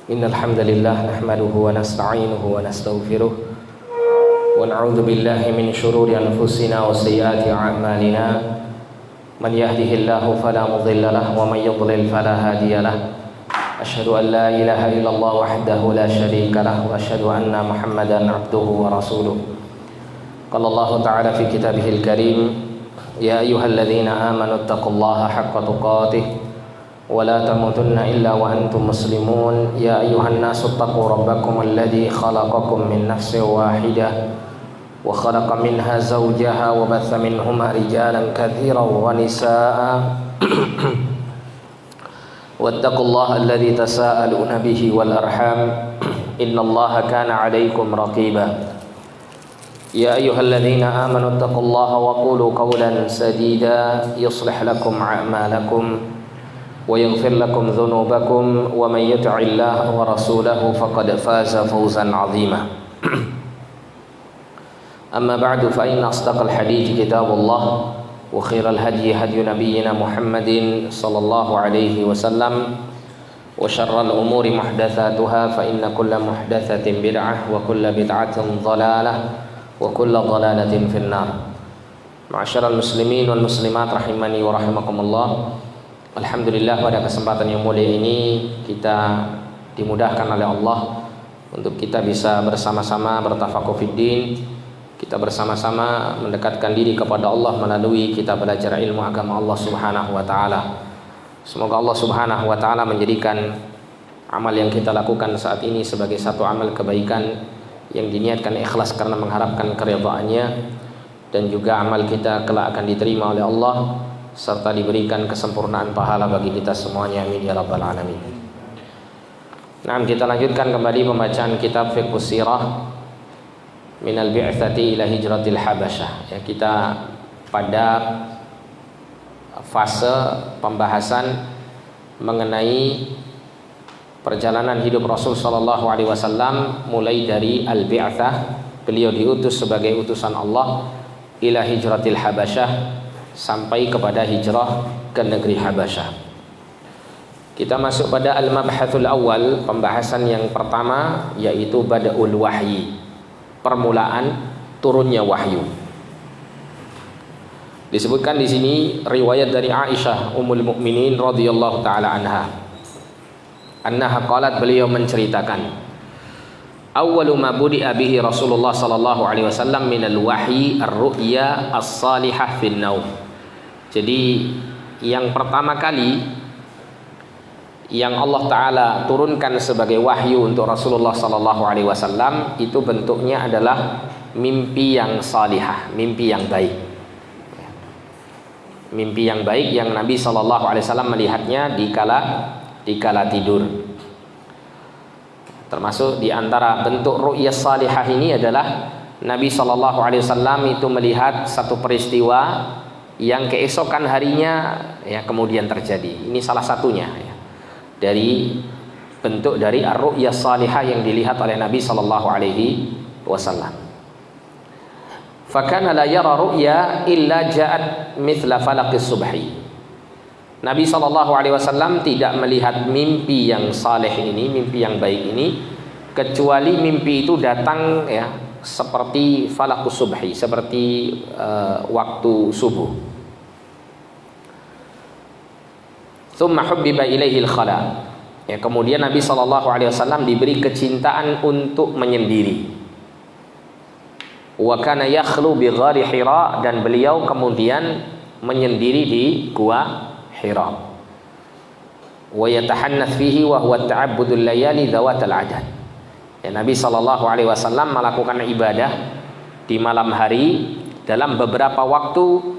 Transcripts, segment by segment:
إن الحمد لله نحمده ونستعينه ونستغفره ونعوذ بالله من شرور أنفسنا وسيئات أعمالنا من يهده الله فلا مضل له ومن يضلل فلا هادي له أشهد أن لا إله إلا الله وحده لا شريك له وأشهد أن محمدا عبده ورسوله قال الله تعالى في كتابه الكريم يا أيها الذين آمنوا اتقوا الله حق تقاته ولا تموتن إلا وأنتم مسلمون يا أيها الناس اتقوا ربكم الذي خلقكم من نفس واحدة وخلق منها زوجها وبث منهما رجالا كثيرا ونساء واتقوا الله الذي تساءلون به والأرحام إن الله كان عليكم رقيبا يا أيها الذين آمنوا اتقوا الله وقولوا قولا سديدا يصلح لكم أعمالكم ويغفر لكم ذنوبكم ومن يطع الله ورسوله فقد فاز فوزا عظيما أما بعد فإن أصدق الحديث كتاب الله وخير الهدي هدي نبينا محمد صلى الله عليه وسلم وشر الأمور محدثاتها فإن كل محدثة بدعة وكل بدعة ضلالة وكل ضلالة في النار معاشر المسلمين والمسلمات rahimani wa rahimakumullah. Alhamdulillah, pada kesempatan yang mulia ini kita dimudahkan oleh Allah untuk kita bisa bersama-sama bertafakuh fiddin, kita bersama-sama mendekatkan diri kepada Allah melalui kita belajar ilmu agama Allah Subhanahu wa taala. Semoga Allah Subhanahu wa taala menjadikan amal yang kita lakukan saat ini sebagai satu amal kebaikan yang diniatkan ikhlas karena mengharapkan keridhaannya, dan juga amal kita kelak akan diterima oleh Allah serta diberikan kesempurnaan pahala bagi kita semuanya, amin ya rabbal alamin. Nah, kita lanjutkan kembali pembacaan kitab Fiqh Sirah minal bi'tsati ila hijratil habasyah. Ya, kita pada fase pembahasan mengenai perjalanan hidup Rasul sallallahu alaihi wasallam mulai dari al-bi'tsah, beliau diutus sebagai utusan Allah, ila hijratil habasyah, sampai kepada hijrah ke negeri Habasyah. Kita masuk pada al-mabhathul awal, pembahasan yang pertama, yaitu bada'ul wahyi, permulaan turunnya wahyu. Disebutkan di sini riwayat dari Aisyah Ummul Mukminin radhiyallahu taala anha qalat, beliau menceritakan, awwalu ma budi'a bihi Rasulullah sallallahu alaihi wasallam minal wahyi ar-ru'ya as-salihah fin naum. Jadi yang pertama kali yang Allah Ta'ala turunkan sebagai wahyu untuk Rasulullah sallallahu alaihi wasallam itu bentuknya adalah mimpi yang salihah, mimpi yang baik. Mimpi yang baik yang Nabi sallallahu alaihi wasallam melihatnya di kala tidur. Termasuk di antara bentuk ru'yah salihah ini adalah Nabi sallallahu alaihi wasallam itu melihat satu peristiwa yang keesokan harinya ya kemudian terjadi. Ini salah satunya ya, dari bentuk dari ar-ru'yah salihah yang dilihat oleh Nabi sallallahu alaihi wasallam. Fakana la yara ru'ya illa ja'at mithla falaqis subhi. Nabi sallallahu alaihi wasallam tidak melihat mimpi yang saleh ini, mimpi yang baik ini, kecuali mimpi itu datang ya seperti falaqus subhi, seperti waktu subuh. Tsumma hubbiba ilaihi al-khala. Ya, kemudian Nabi sallallahu alaihi wasallam diberi kecintaan untuk menyendiri. Wa kana yakhlu bi ghari Hira, dan beliau kemudian menyendiri di gua Hira. Wa yatahannats fihi wa huwa ta'abbudul layali dzawatal adad. Ya, Nabi sallallahu alaihi wasallam melakukan ibadah di malam hari dalam beberapa waktu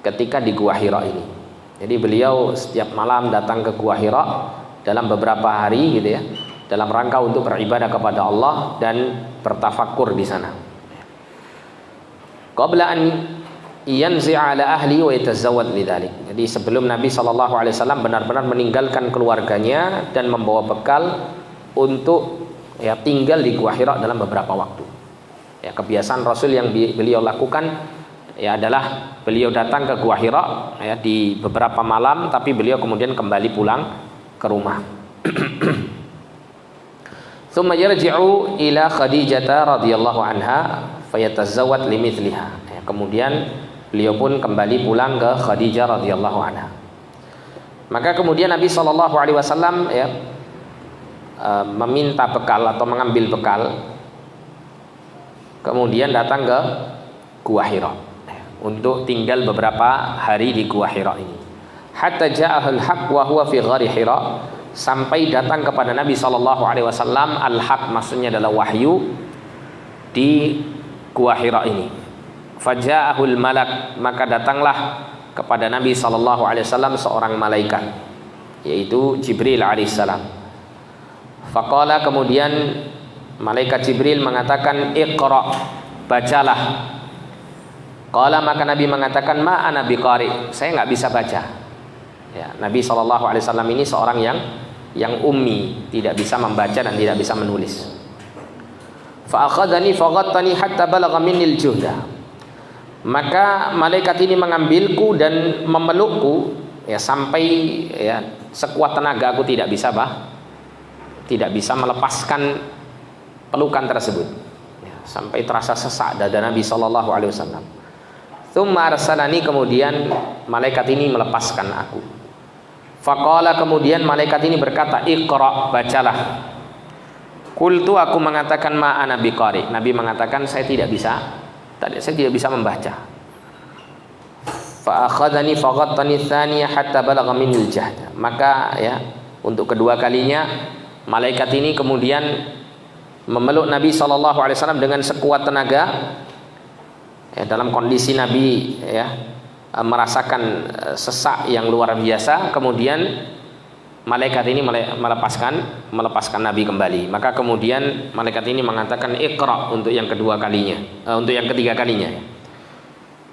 ketika di gua Hira ini. Jadi beliau setiap malam datang ke gua Hira dalam beberapa hari gitu ya, dalam rangka untuk beribadah kepada Allah dan bertafakkur di sana. Qabla an yanzi'a ala ahli wa yatazawwad lidzalik. Jadi sebelum Nabi sallallahu alaihi wasallam benar-benar meninggalkan keluarganya dan membawa bekal untuk ya tinggal di gua Hira dalam beberapa waktu. Ya, kebiasaan Rasul yang beliau lakukan ya adalah beliau datang ke Gua Hira ya di beberapa malam, tapi beliau kemudian kembali pulang ke rumah. Thumma yarji'u ila Khadijah radhiyallahu anha fayatazawwad limithliha. Ya, kemudian beliau pun kembali pulang ke Khadijah radhiyallahu anha. Maka kemudian Nabi sallallahu alaihi wasallam ya meminta bekal atau mengambil bekal, kemudian datang ke Gua Hira untuk tinggal beberapa hari di Gua Hira ini. Hatta ja'ahul haq wa huwa fi ghari Hira, sampai datang kepada Nabi sallallahu alaihi wasallam al-haq, maksudnya adalah wahyu, di Gua Hira ini. Faja'ahul malak, maka datanglah kepada Nabi sallallahu alaihi wasallam seorang malaikat, yaitu Jibril alaihissalam. Faqala, kemudian malaikat Jibril mengatakan, Iqra, bacalah. Qala, maka Nabi mengatakan, ma ana biqari, saya nggak bisa baca. Ya, Nabi sallallahu alaihi wasallam ini seorang yang ummi, tidak bisa membaca dan tidak bisa menulis. Fa akhadhani faghattani hatta balagha minni al-juhda. Maka malaikat ini mengambilku dan memelukku ya sampai ya sekuat tenaga aku tidak bisa melepaskan pelukan tersebut ya, sampai terasa sesak dada Nabi sallallahu alaihi wasallam. Tsumma arsalani, kemudian malaikat ini melepaskan aku. Faqala, kemudian malaikat ini berkata, Iqra, bacalah. Qultu, aku mengatakan, ma ana biqari. Nabi mengatakan, saya tidak bisa membaca. Fa akhadhani faghattani tsaniyah hatta balagha minil jahd. Maka ya untuk kedua kalinya malaikat ini kemudian memeluk Nabi sallallahu alaihi wasallam dengan sekuat tenaga ya, dalam kondisi Nabi ya merasakan sesak yang luar biasa. Kemudian malaikat ini melepaskan Nabi kembali. Maka kemudian malaikat ini mengatakan, Iqra, untuk yang kedua kalinya, untuk yang ketiga kalinya.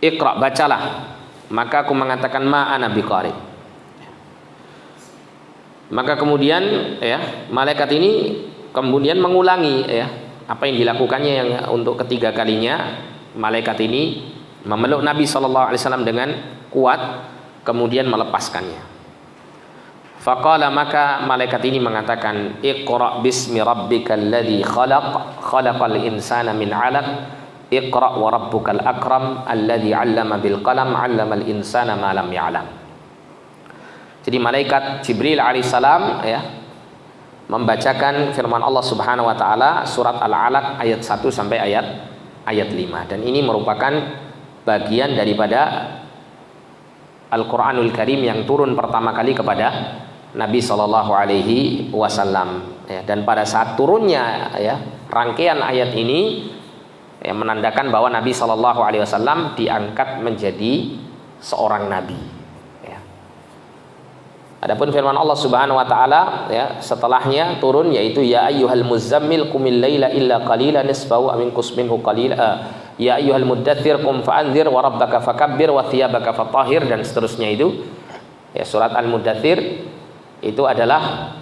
Iqra, bacalah. Maka aku mengatakan, ma ana biqari. Maka kemudian ya malaikat ini kemudian mengulangi ya apa yang dilakukannya yang untuk ketiga kalinya. Malaikat ini memeluk Nabi sallallahu alaihi wasallam dengan kuat, kemudian melepaskannya. Faqala, maka malaikat ini mengatakan, Iqra bismi rabbikal ladzi khalaqal insana min 'alaq, Iqra wa rabbukal akram alladzi 'allama bil qalam 'allamal insana ma lam ya'lam. Jadi malaikat Jibril alaihissalam ya membacakan firman Allah Subhanahu wa taala surat Al-'Alaq ayat 1 sampai ayat 5, dan ini merupakan bagian daripada Al-Qur'anul Karim yang turun pertama kali kepada Nabi Shallallahu Alaihi Wasallam ya, dan pada saat turunnya ya rangkaian ayat ini ya, menandakan bahwa Nabi Shallallahu Alaihi Wasallam diangkat menjadi seorang nabi. Ya. Adapun firman Allah Subhanahu Wa Taala ya setelahnya turun, yaitu ya ayyuhal muzammil qumil laila illa qalilan nisfahu aw minqus minhu qalila, ya ayyuhal muddatsir qum fa'anzir wa rabbaka fakabbir wa thiyabaka fatahhir, dan seterusnya itu ya. Surat Al-Muddatsir itu adalah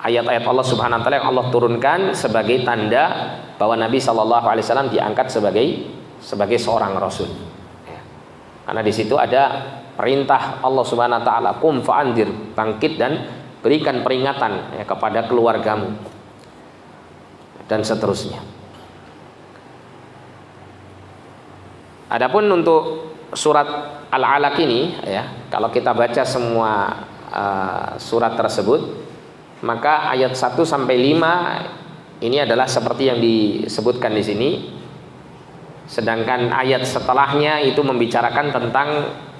ayat-ayat Allah Subhanahu wa taala yang Allah turunkan sebagai tanda bahwa Nabi sallallahu alaihi wasallam diangkat sebagai seorang rasul. Ya. Karena di situ ada perintah Allah Subhanahu wa taala, qum fa'anzir, bangkit dan berikan peringatan ya, kepada keluargamu, dan seterusnya. Adapun untuk surat Al-Alaq ini ya, kalau kita baca semua surat tersebut, maka ayat 1 sampai 5 ini adalah seperti yang disebutkan di sini. Sedangkan ayat setelahnya itu membicarakan tentang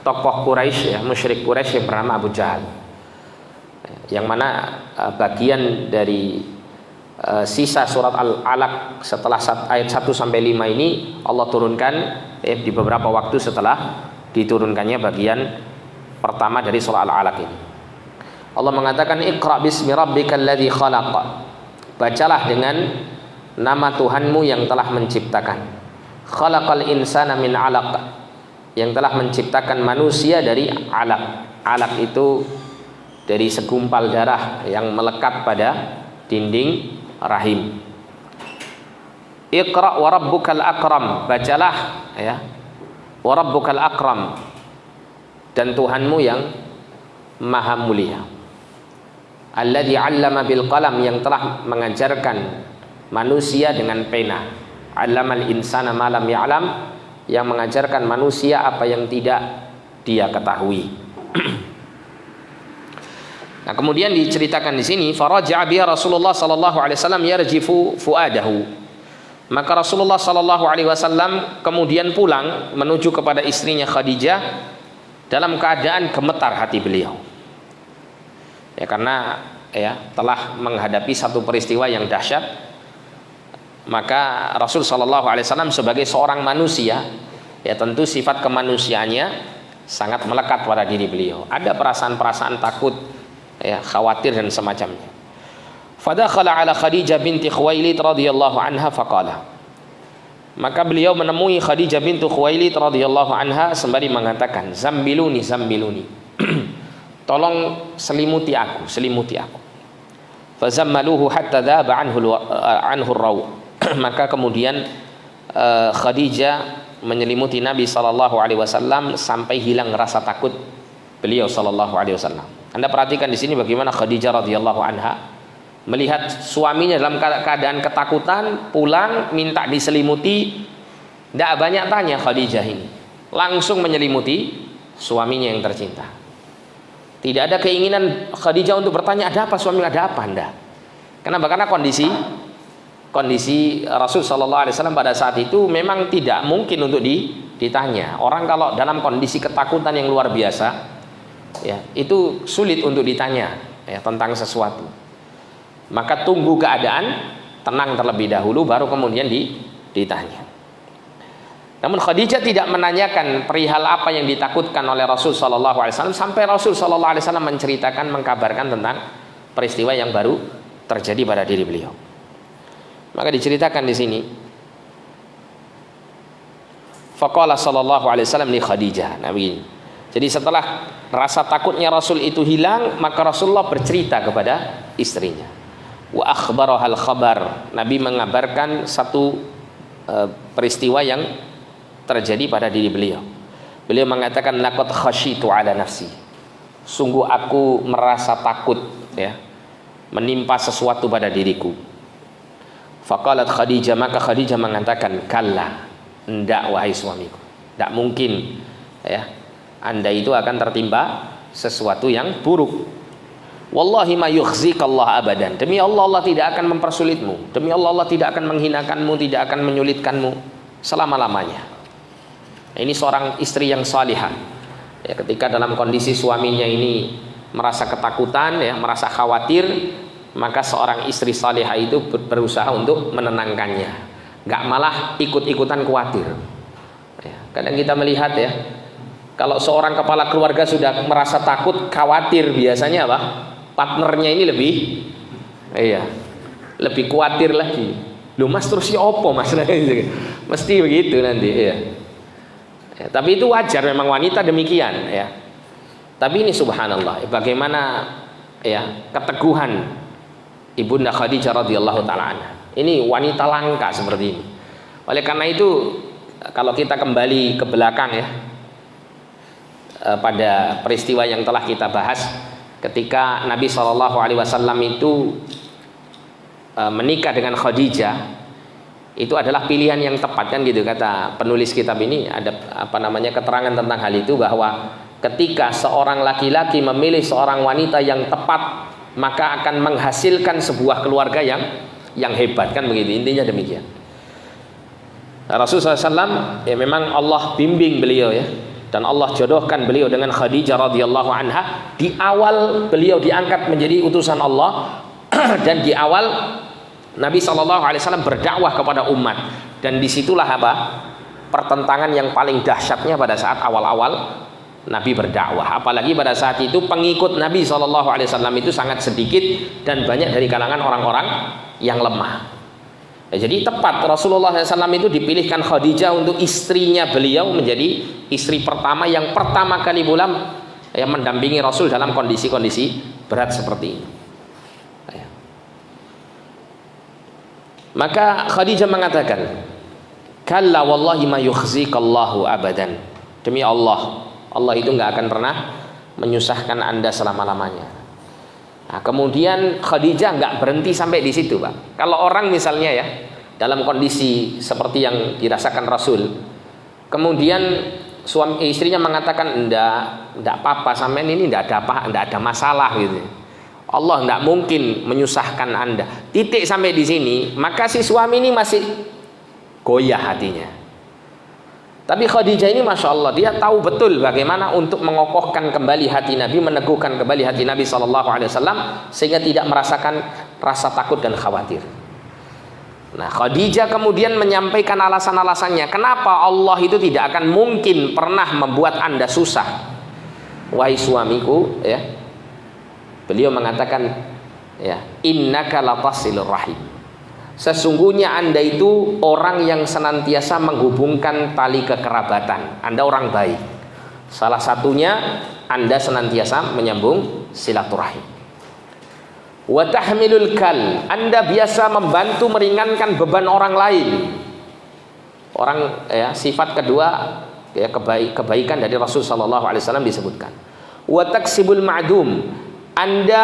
tokoh Quraisy ya, musyrik Quraisy yang bernama Abu Jahal. Yang mana bagian dari sisa surat Al-Alaq setelah ayat 1 sampai 5 ini Allah turunkan di beberapa waktu setelah diturunkannya bagian pertama dari surah Al-Alaq ini. Allah mengatakan, Iqra bismi rabbikal ladzi khalaq, bacalah dengan nama Tuhanmu yang telah menciptakan. Khalaqal insana min 'alaq, yang telah menciptakan manusia dari 'alaq. 'Alaq itu dari segumpal darah yang melekat pada dinding rahim. Iqra wa rabbukal akram, bacalah ya, wa rabbukal akram, dan Tuhanmu yang maha mulia. alladzi 'allama bil qalam, yang telah mengajarkan manusia dengan pena. 'Allamal insana ma lam ya'lam, yang mengajarkan manusia apa yang tidak dia ketahui. Nah, kemudian diceritakan di sini, faraja'a biha Rasulullah sallallahu alaihi wasallam yarjifu fuadahu. Maka Rasulullah sallallahu alaihi wasallam kemudian pulang menuju kepada istrinya Khadijah dalam keadaan gemetar hati beliau. Ya, karena telah menghadapi satu peristiwa yang dahsyat. Maka Rasul sallallahu alaihi wasallam sebagai seorang manusia, ya tentu sifat kemanusiaannya sangat melekat pada diri beliau. Ada perasaan-perasaan takut, khawatir dan semacamnya. Fadakhala ala Khadijah binti Khuwailid radhiyallahu anha faqala. Maka beliau menemui Khadijah binti Khuwailid radhiyallahu anha sembari mengatakan, zambiluni zambiluni. Tolong selimuti aku, selimuti aku. Fazammaluhu hatta dhaba anhu raw. Maka kemudian Khadijah menyelimuti Nabi sallallahu alaihi wasallam sampai hilang rasa takut beliau sallallahu alaihi wasallam. Anda perhatikan di sini bagaimana Khadijah radhiyallahu anha melihat suaminya dalam keadaan ketakutan, pulang minta diselimuti. Tidak banyak tanya Khadijah ini, langsung menyelimuti suaminya yang tercinta. Tidak ada keinginan Khadijah untuk bertanya ada apa suami, ada apa Anda. Kenapa? Karena kondisi Rasul sallallahu alaihi wasallam pada saat itu memang tidak mungkin untuk ditanya. Orang kalau dalam kondisi ketakutan yang luar biasa, ya itu sulit untuk ditanya tentang sesuatu. Maka tunggu keadaan tenang terlebih dahulu, baru kemudian ditanya. Namun Khadijah tidak menanyakan perihal apa yang ditakutkan oleh Rasul sallallahu alaihi wasallam sampai Rasul sallallahu alaihi wasallam menceritakan, mengkabarkan tentang peristiwa yang baru terjadi pada diri beliau. Maka diceritakan di sini, faqala sallallahu alaihi wasallam li Khadijah. Nabi. Jadi setelah rasa takutnya Rasul itu hilang, maka Rasulullah bercerita kepada istrinya. Wa akhbarahal khabar. Nabi mengabarkan satu peristiwa yang terjadi pada diri beliau. Beliau mengatakan, laqad khasyitu ala nafsi. Sungguh aku merasa takut, menimpa sesuatu pada diriku. Faqalat Khadijah, maka Khadijah mengatakan, kalla, enggak wahai suamiku, enggak mungkin Anda itu akan tertimpa sesuatu yang buruk. Wallahi ma yukhzikallah abadan. Demi Allah, Allah tidak akan mempersulitmu. Demi Allah, Allah tidak akan menghinakanmu, tidak akan menyulitkanmu selama-lamanya. Ini seorang istri yang salihah. Ketika dalam kondisi suaminya ini merasa ketakutan, merasa khawatir, maka seorang istri salihah itu berusaha untuk menenangkannya, nggak malah ikut-ikutan khawatir. Kadang kita melihat kalau seorang kepala keluarga sudah merasa takut, khawatir, biasanya apa? Partnernya ini lebih khawatir lagi. Loh mas, terus si opo mas? Mesti begitu nanti. Tapi itu wajar, memang wanita demikian. Tapi ini subhanallah, bagaimana keteguhan Ibunda Khadijah radhiyallahu taala anha. Ini wanita langka seperti ini. Oleh karena itu, kalau kita kembali ke belakang pada peristiwa yang telah kita bahas, ketika Nabi SAW itu menikah dengan Khadijah, itu adalah pilihan yang tepat, kan gitu kata penulis kitab ini. Ada keterangan tentang hal itu, bahwa ketika seorang laki-laki memilih seorang wanita yang tepat, maka akan menghasilkan sebuah keluarga yang hebat, kan begitu intinya demikian. Rasulullah SAW memang Allah bimbing beliau dan Allah jodohkan beliau dengan Khadijah radhiyallahu anha di awal beliau diangkat menjadi utusan Allah dan di awal Nabi SAW berdakwah kepada umat, dan disitulah pertentangan yang paling dahsyatnya pada saat awal-awal Nabi berdakwah. Apalagi pada saat itu pengikut Nabi SAW itu sangat sedikit dan banyak dari kalangan orang-orang yang lemah. Jadi tepat Rasulullah SAW itu dipilihkan Khadijah untuk istrinya beliau, menjadi istri pertama yang pertama kali yang mendampingi Rasul dalam kondisi-kondisi berat seperti ini. Maka Khadijah mengatakan, kalla wallahi ma yukhzikallahu abadan. Demi Allah, Allah itu nggak akan pernah menyusahkan Anda selama-lamanya. Nah, kemudian Khadijah nggak berhenti sampai di situ, Pak. Kalau orang misalnya ya dalam kondisi seperti yang dirasakan Rasul, kemudian suami istrinya mengatakan enggak apa-apa, sampean ini enggak ada masalah gitu. Allah enggak mungkin menyusahkan Anda. Titik sampai di sini, maka si suami ini masih goyah hatinya. Tapi Khadijah ini Masya Allah, dia tahu betul bagaimana untuk mengokohkan kembali hati Nabi, meneguhkan kembali hati Nabi SAW, sehingga tidak merasakan rasa takut dan khawatir. Nah, Khadijah kemudian menyampaikan alasan-alasannya, kenapa Allah itu tidak akan mungkin pernah membuat Anda susah, wahai suamiku, ya. Beliau mengatakan, ya, innaka latasilur rahim. Sesungguhnya Anda itu orang yang senantiasa menghubungkan tali kekerabatan. Anda orang baik. Salah satunya Anda senantiasa menyambung silaturahim. Wa tahmilul kal. Anda biasa membantu meringankan beban orang lain. Orang ya, sifat kedua ya, kebaikan dari Rasul sallallahu alaihi wasallam disebutkan. Wa taksibul ma'dum. Anda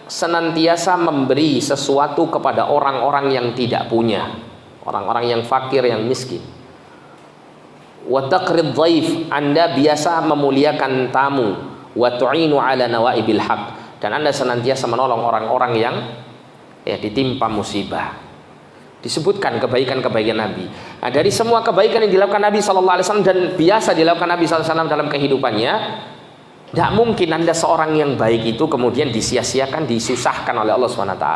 senantiasa memberi sesuatu kepada orang-orang yang tidak punya, orang-orang yang fakir, yang miskin. Wa taqrid dhaif, Anda biasa memuliakan tamu. Wa tu'inu ala nawaibil haq, dan Anda senantiasa menolong orang-orang yang ya ditimpa musibah. Disebutkan kebaikan-kebaikan Nabi. Nah, dari semua kebaikan yang dilakukan Nabi sallallahu alaihi wasallam dan biasa dilakukan Nabi sallallahu alaihi wasallam dalam kehidupannya, tidak mungkin Anda seorang yang baik itu kemudian disia-siakan, disusahkan oleh Allah SWT.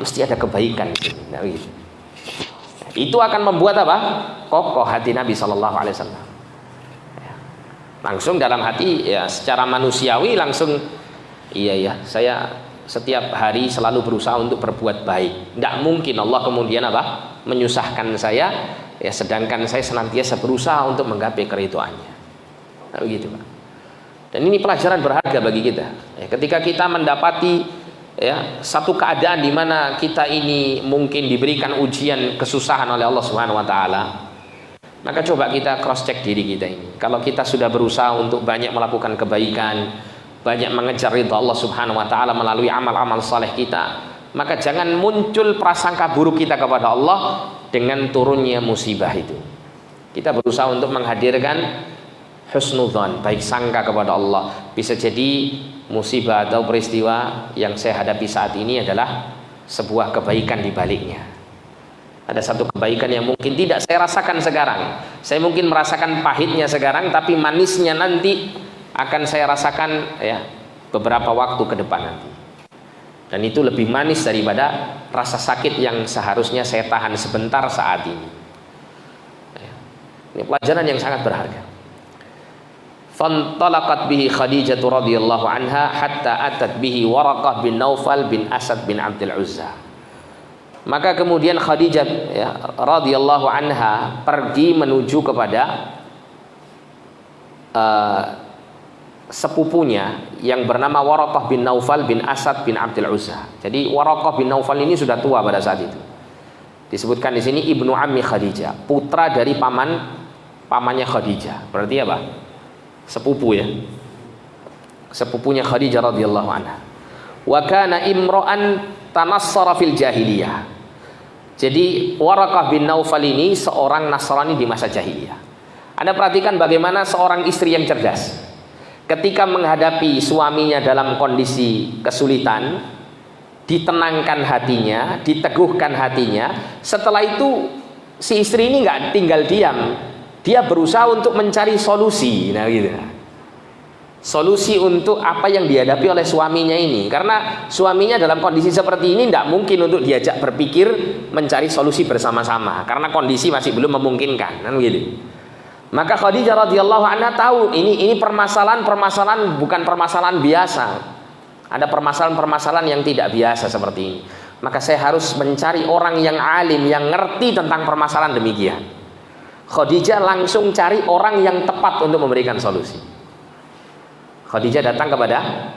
Mesti ada kebaikan. Nah, gitu. Itu akan membuat apa? Kokoh hati Nabi SAW. Langsung dalam hati ya, secara manusiawi langsung iya saya setiap hari selalu berusaha untuk berbuat baik. Tidak mungkin Allah kemudian apa? Menyusahkan saya ya, sedangkan saya senantiasa berusaha untuk menggapai keridhaannya. Nah, begitu, Pak. Dan ini pelajaran berharga bagi kita. Ya, ketika kita mendapati ya, satu keadaan di mana kita ini mungkin diberikan ujian kesusahan oleh Allah Subhanahu wa taala, maka coba kita cross check diri kita ini. Kalau kita sudah berusaha untuk banyak melakukan kebaikan, banyak mengejar ridha Allah Subhanahu wa taala melalui amal-amal saleh kita, maka jangan muncul prasangka buruk kita kepada Allah dengan turunnya musibah itu. Kita berusaha untuk menghadirkan husnudzan, baik sangka kepada Allah. Bisa jadi musibah atau peristiwa yang saya hadapi saat ini adalah sebuah kebaikan di baliknya. Ada satu kebaikan yang mungkin tidak saya rasakan sekarang. Saya mungkin merasakan pahitnya sekarang, tapi manisnya nanti akan saya rasakan ya beberapa waktu ke depan nanti. Dan itu lebih manis daripada rasa sakit yang seharusnya saya tahan sebentar saat ini. Ini pelajaran yang sangat berharga. Fantalaqat bihi Khadijah radhiyallahu anha hatta atat bihi Waraqah bin Naufal bin Asad bin Abdul Uzza. Maka kemudian Khadijah ya, radhiyallahu anha pergi menuju kepada sepupunya yang bernama Waraqah bin Naufal bin Asad bin Abdul Uzza. Jadi Waraqah bin Naufal ini sudah tua pada saat itu. Disebutkan di sini ibnu ammi Khadijah, putra dari pamannya Khadijah. Berarti apa? Sepupu ya, sepupunya Khadijah radhiyallahu anha. Wa kana imra'an tanassara fil jahiliyah. Jadi Waraqah bin Naufal ini seorang Nasrani di masa jahiliyah. Anda perhatikan bagaimana seorang istri yang cerdas ketika menghadapi suaminya dalam kondisi kesulitan, ditenangkan hatinya, diteguhkan hatinya. Setelah itu si istri ini nggak tinggal diam. Dia berusaha untuk mencari solusi, nah gitu. Solusi untuk apa yang dihadapi oleh suaminya ini. Karena suaminya dalam kondisi seperti ini tidak mungkin untuk diajak berpikir mencari solusi bersama-sama. Karena kondisi masih belum memungkinkan, kan gitu. Maka Khadijah radhiyallahu anha tahu ini permasalahan bukan permasalahan biasa. Ada permasalahan-permasalahan yang tidak biasa seperti ini. Maka saya harus mencari orang yang alim, yang ngerti tentang permasalahan demikian. Khadijah langsung cari orang yang tepat untuk memberikan solusi. Khadijah datang kepada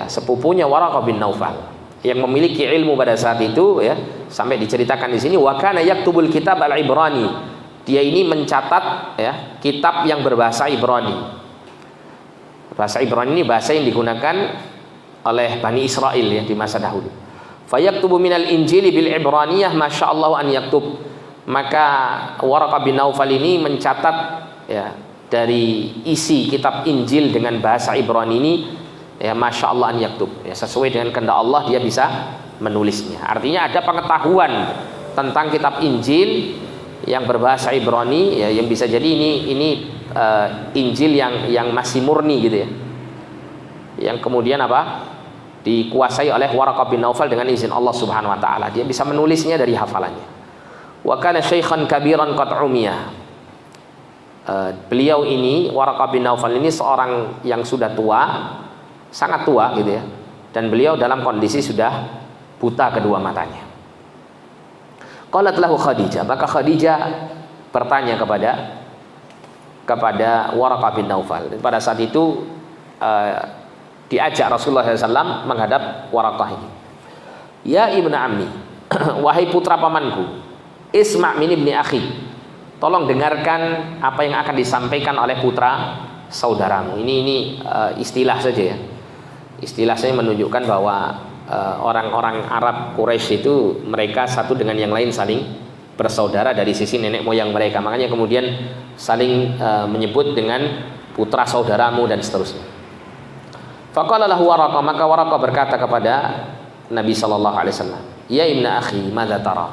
sepupunya Waraqah bin Naufal yang memiliki ilmu pada saat itu ya, sampai diceritakan di sini wa kana yaktubul kitab al-Ibrani. Dia ini mencatat ya kitab yang berbahasa Ibrani. Bahasa Ibrani ini bahasa yang digunakan oleh Bani Israel ya di masa dahulu. Fayaktubu minal Injili bil Ibraniyah masyaallah an yaktub. Maka Waraqah bin Naufal ini mencatat ya dari isi kitab Injil dengan bahasa Ibrani ini ya masyaallah an yaktub. Ya, sesuai dengan kehendak Allah dia bisa menulisnya. Artinya ada pengetahuan tentang kitab Injil yang berbahasa Ibrani ya, yang bisa jadi ini Injil yang masih murni gitu ya. Yang kemudian apa? Dikuasai oleh Waraqah bin Naufal dengan izin Allah Subhanahu wa taala. Dia bisa menulisnya dari hafalannya. Wa kana syaikhan kabiran qad umiyah. Beliau ini Waraqah bin Naufal ini seorang yang sudah tua, sangat tua gitu ya. Dan beliau dalam kondisi sudah buta kedua matanya. Qalat lahu Khadijah, maka Khadijah bertanya kepada Waraqah bin Naufal. Pada saat itu diajak Rasulullah SAW menghadap Waraqah ini. Ya ibnu ammi, wahai putra pamanku, isma' min ibni akhi, tolong dengarkan apa yang akan disampaikan oleh putra saudaramu. Ini istilah saja ya. Istilah saya menunjukkan bahwa orang-orang Arab Quraisy itu mereka satu dengan yang lain saling bersaudara dari sisi nenek moyang mereka. Makanya kemudian saling menyebut dengan putra saudaramu dan seterusnya. Faqala lahu Waraqah, maka Waraqah berkata kepada Nabi sallallahu alaihi wasallam, "Ya ibna akhi, madza tara?"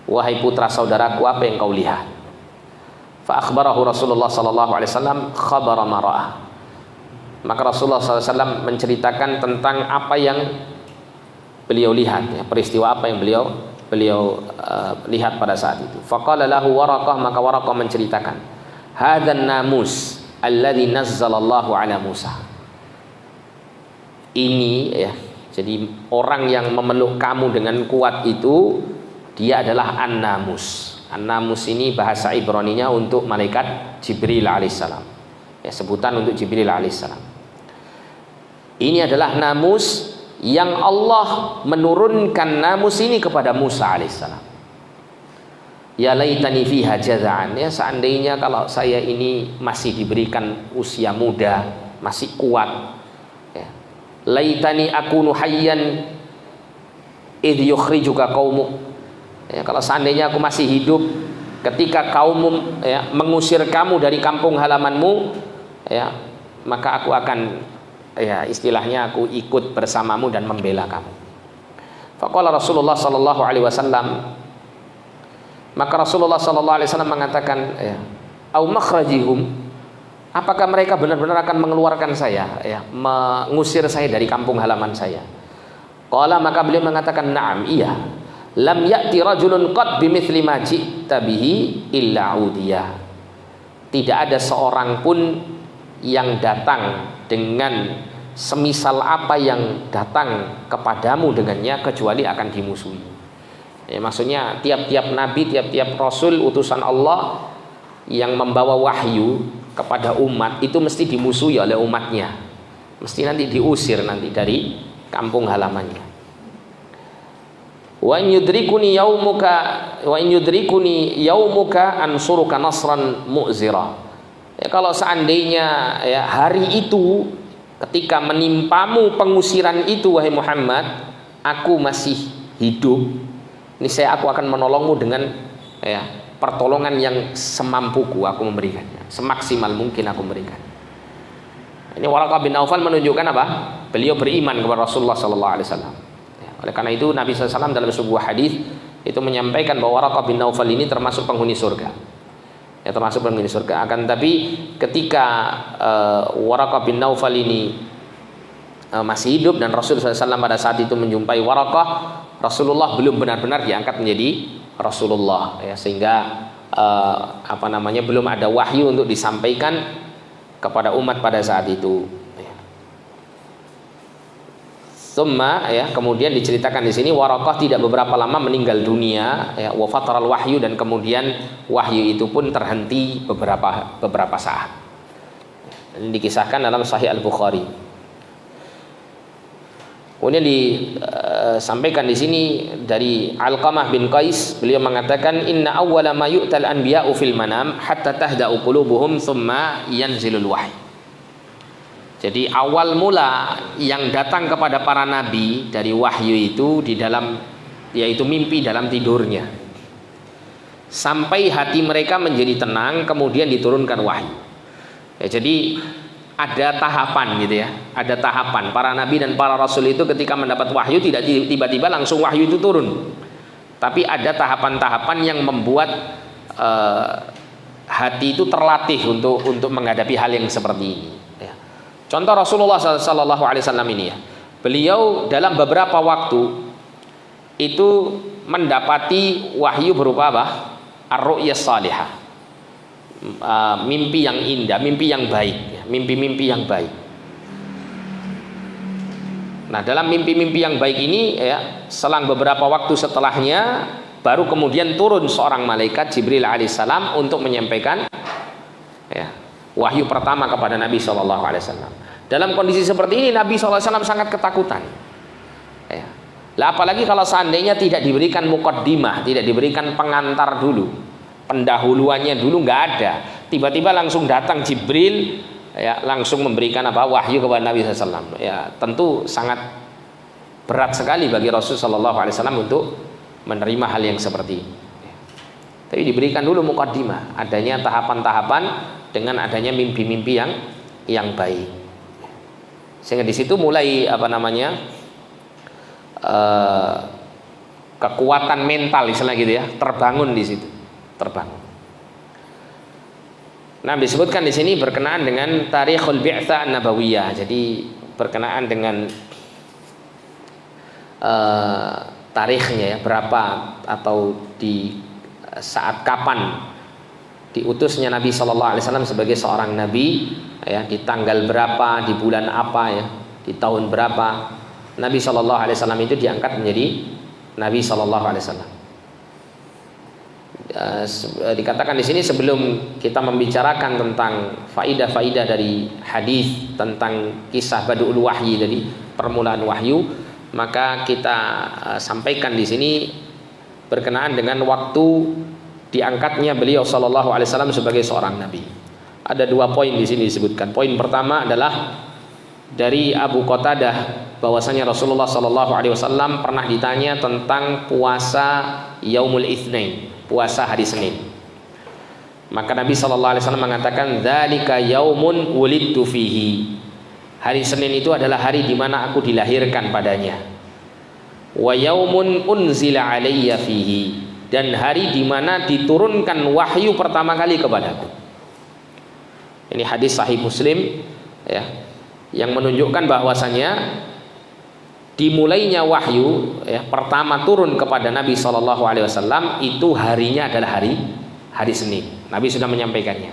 Wahai putra saudaraku, apa yang kau lihat? Fa akhbarahu Rasulullah sallallahu alaihi wasallam khabara ma ra'ah. Maka Rasulullah sallallahu alaihi wasallam menceritakan tentang apa yang beliau lihat ya, peristiwa apa yang beliau lihat pada saat itu. Faqala lahu Waraqah, maka Waraqah menceritakan, "Hadzan namus alladzi nazzalallahu ala Musa." Ini ya, jadi orang yang memeluk kamu dengan kuat itu dia adalah An-Namus. An-Namus ini bahasa Ibraninya untuk malaikat Jibril alaihissalam. Ya, sebutan untuk Jibril alaihissalam. Ini adalah Namus yang Allah menurunkan Namus ini kepada Musa alaihissalam. Ya laitani fiha jaza'an. Ya, seandainya kalau saya ini masih diberikan usia muda, masih kuat. Ya. Laitani akunu hayyan idh yukhrijuka qaumuk. Ya, kalau seandainya aku masih hidup ketika kaummu ya, mengusir kamu dari kampung halamanmu, ya, maka aku akan ya istilahnya aku ikut bersamamu dan membela kamu. Faqala Rasulullah sallallahu alaihi wasallam, maka Rasulullah sallallahu alaihi wasallam mengatakan, ya, au makhrajihum, apakah mereka benar-benar akan mengeluarkan saya, ya, mengusir saya dari kampung halaman saya? Qala, maka beliau mengatakan, na'am, iya. Lam ya'ti rajulun qad bimithli ma ji'ta bihi illa udiyah. Tidak ada seorang pun yang datang dengan semisal apa yang datang kepadamu dengannya kecuali akan dimusuhi. Ya, maksudnya tiap-tiap nabi, tiap-tiap rasul utusan Allah yang membawa wahyu kepada umat itu mesti dimusuhi oleh umatnya. Mesti nanti diusir nanti dari kampung halamannya. Wa in yudrikuni yaumuka ansuruka nasran mu'zira. Ya, kalau seandainya ya, hari itu ketika menimpamu pengusiran itu wahai Muhammad, aku masih hidup, niscaya aku akan menolongmu dengan ya, pertolongan yang semampuku aku memberikannya, semaksimal mungkin aku memberikan. Ini Waraqah bin Naufal menunjukkan apa? Beliau beriman kepada Rasulullah sallallahu alaihi wasallam. Oleh karena itu Nabi SAW dalam sebuah hadis itu menyampaikan bahwa Waraqah bin Naufal ini termasuk penghuni surga. Ya, termasuk penghuni surga. Akan tapi ketika Waraqah bin Naufal ini masih hidup dan Rasulullah SAW pada saat itu menjumpai Waraqah, Rasulullah belum benar-benar diangkat menjadi Rasulullah. Ya, sehingga belum ada wahyu untuk disampaikan kepada umat pada saat itu. Summa ya, kemudian diceritakan di sini Waraqah tidak beberapa lama meninggal dunia ya, wa fataral wahyu, dan kemudian wahyu itu pun terhenti beberapa saat. Ini dikisahkan dalam Sahih Al-Bukhari. Kemudian disampaikan di sini dari Alqamah bin Qais, beliau mengatakan inna awwala ma yu'tal anbiya'u fil manam hatta tahda'u qulubuhum thumma yanzilul wahyi. Jadi awal mula yang datang kepada para nabi dari wahyu itu di dalam, yaitu mimpi dalam tidurnya, sampai hati mereka menjadi tenang, kemudian diturunkan wahyu. Ya, jadi ada tahapan gitu ya, ada tahapan. Para nabi dan para rasul itu ketika mendapat wahyu tidak tiba-tiba langsung wahyu itu turun, tapi ada tahapan-tahapan yang membuat hati itu terlatih untuk menghadapi hal yang seperti ini. Ya. Contoh Rasulullah SAW ini ya, beliau dalam beberapa waktu itu mendapati wahyu berupa apa? Ar-ru'yas salihah, mimpi yang indah, mimpi yang baik, ya. Mimpi-mimpi yang baik. Nah, dalam mimpi-mimpi yang baik ini ya, selang beberapa waktu setelahnya baru kemudian turun seorang malaikat Jibril alaihissalam untuk menyampaikan ya, wahyu pertama kepada Nabi SAW. Dalam kondisi seperti ini Nabi SAW sangat ketakutan. Ya. Lah apalagi kalau seandainya tidak diberikan muqaddimah, tidak diberikan pengantar dulu, pendahuluannya dulu nggak ada, tiba-tiba langsung datang Jibril, ya, langsung memberikan apa, wahyu kepada Nabi SAW. Ya, tentu sangat berat sekali bagi Rasulullah SAW untuk menerima hal yang seperti ini. Tapi diberikan dulu muqaddimah, adanya tahapan-tahapan dengan adanya mimpi-mimpi yang baik. Sehingga di situ mulai apa namanya, kekuatan mental istilah gitu ya, terbangun di situ, terbangun. Nah, disebutkan di sini berkenaan dengan tarikhul bi'tsah an-nabawiyah. Jadi berkenaan dengan tarikhnya ya, berapa atau di saat kapan diutusnya Nabi Shallallahu Alaihi Wasallam sebagai seorang nabi, ya, di tanggal berapa, di bulan apa ya, di tahun berapa Nabi Shallallahu Alaihi Wasallam itu diangkat menjadi Nabi Shallallahu Alaihi Wasallam. Dikatakan di sini sebelum kita membicarakan tentang faidah-faidah dari hadis tentang kisah Badu'ul Wahyi, dari permulaan wahyu, maka kita sampaikan di sini berkenaan dengan waktu diangkatnya beliau Shallallahu Alaihi Wasallam sebagai seorang nabi. Ada dua poin di sini disebutkan. Poin pertama adalah dari Abu Qatadah bahwasanya Rasulullah Shallallahu Alaihi Wasallam pernah ditanya tentang puasa Yaumul Itsnain, puasa hari Senin. Maka Nabi Shallallahu Alaihi Wasallam mengatakan, "Dzalika yaumun wulidtu fihi." Hari Senin itu adalah hari di mana aku dilahirkan padanya. Wa yaumun unzila alayya fihi, dan hari di mana diturunkan wahyu pertama kali kepadaku. Ini hadis sahih Muslim ya, yang menunjukkan bahwasanya dimulainya wahyu ya, pertama turun kepada Nabi Shallallahu Alaihi Wasallam itu harinya adalah hari Senin. Nabi sudah menyampaikannya.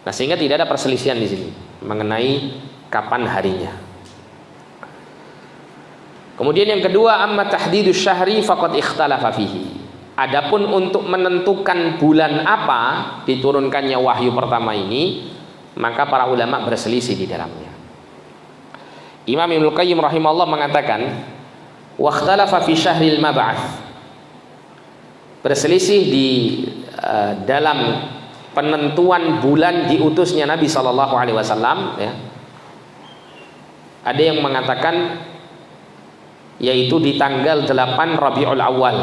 Nah, sehingga tidak ada perselisihan di sini mengenai kapan harinya. Kemudian yang kedua, amma tahdidus syahri faqad ikhtalafa fihi. Adapun untuk menentukan bulan apa diturunkannya wahyu pertama ini, maka para ulama berselisih di dalamnya. Imam Ibnu Qayyim rahimahullah mengatakan, wa ikhtalafa fi syahril mab'ats. Berselisih di dalam penentuan bulan diutusnya Nabi sallallahu alaihi wasallam ya. Ada yang mengatakan yaitu di tanggal 8 Rabiul Awal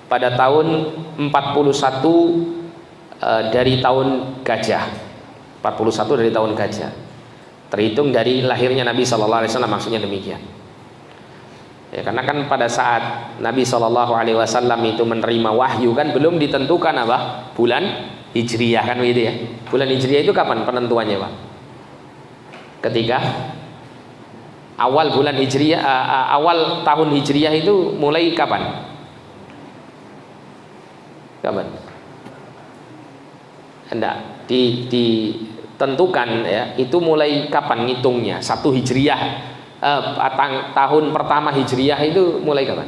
pada tahun 41 dari tahun gajah. 41 dari tahun gajah. Terhitung dari lahirnya Nabi sallallahu alaihi wasallam, maksudnya demikian. Ya, karena kan pada saat Nabi sallallahu alaihi wasallam itu menerima wahyu kan belum ditentukan apa? Bulan Hijriyah kan begitu ya. Bulan Hijriyah itu kapan penentuannya, Pak? Ketika awal bulan Hijriyah, awal tahun Hijriyah itu mulai kapan? Kapan? Hendak ditentukan ya, itu mulai kapan ngitungnya? 1 Hijriyah, tahun pertama Hijriyah itu mulai kapan?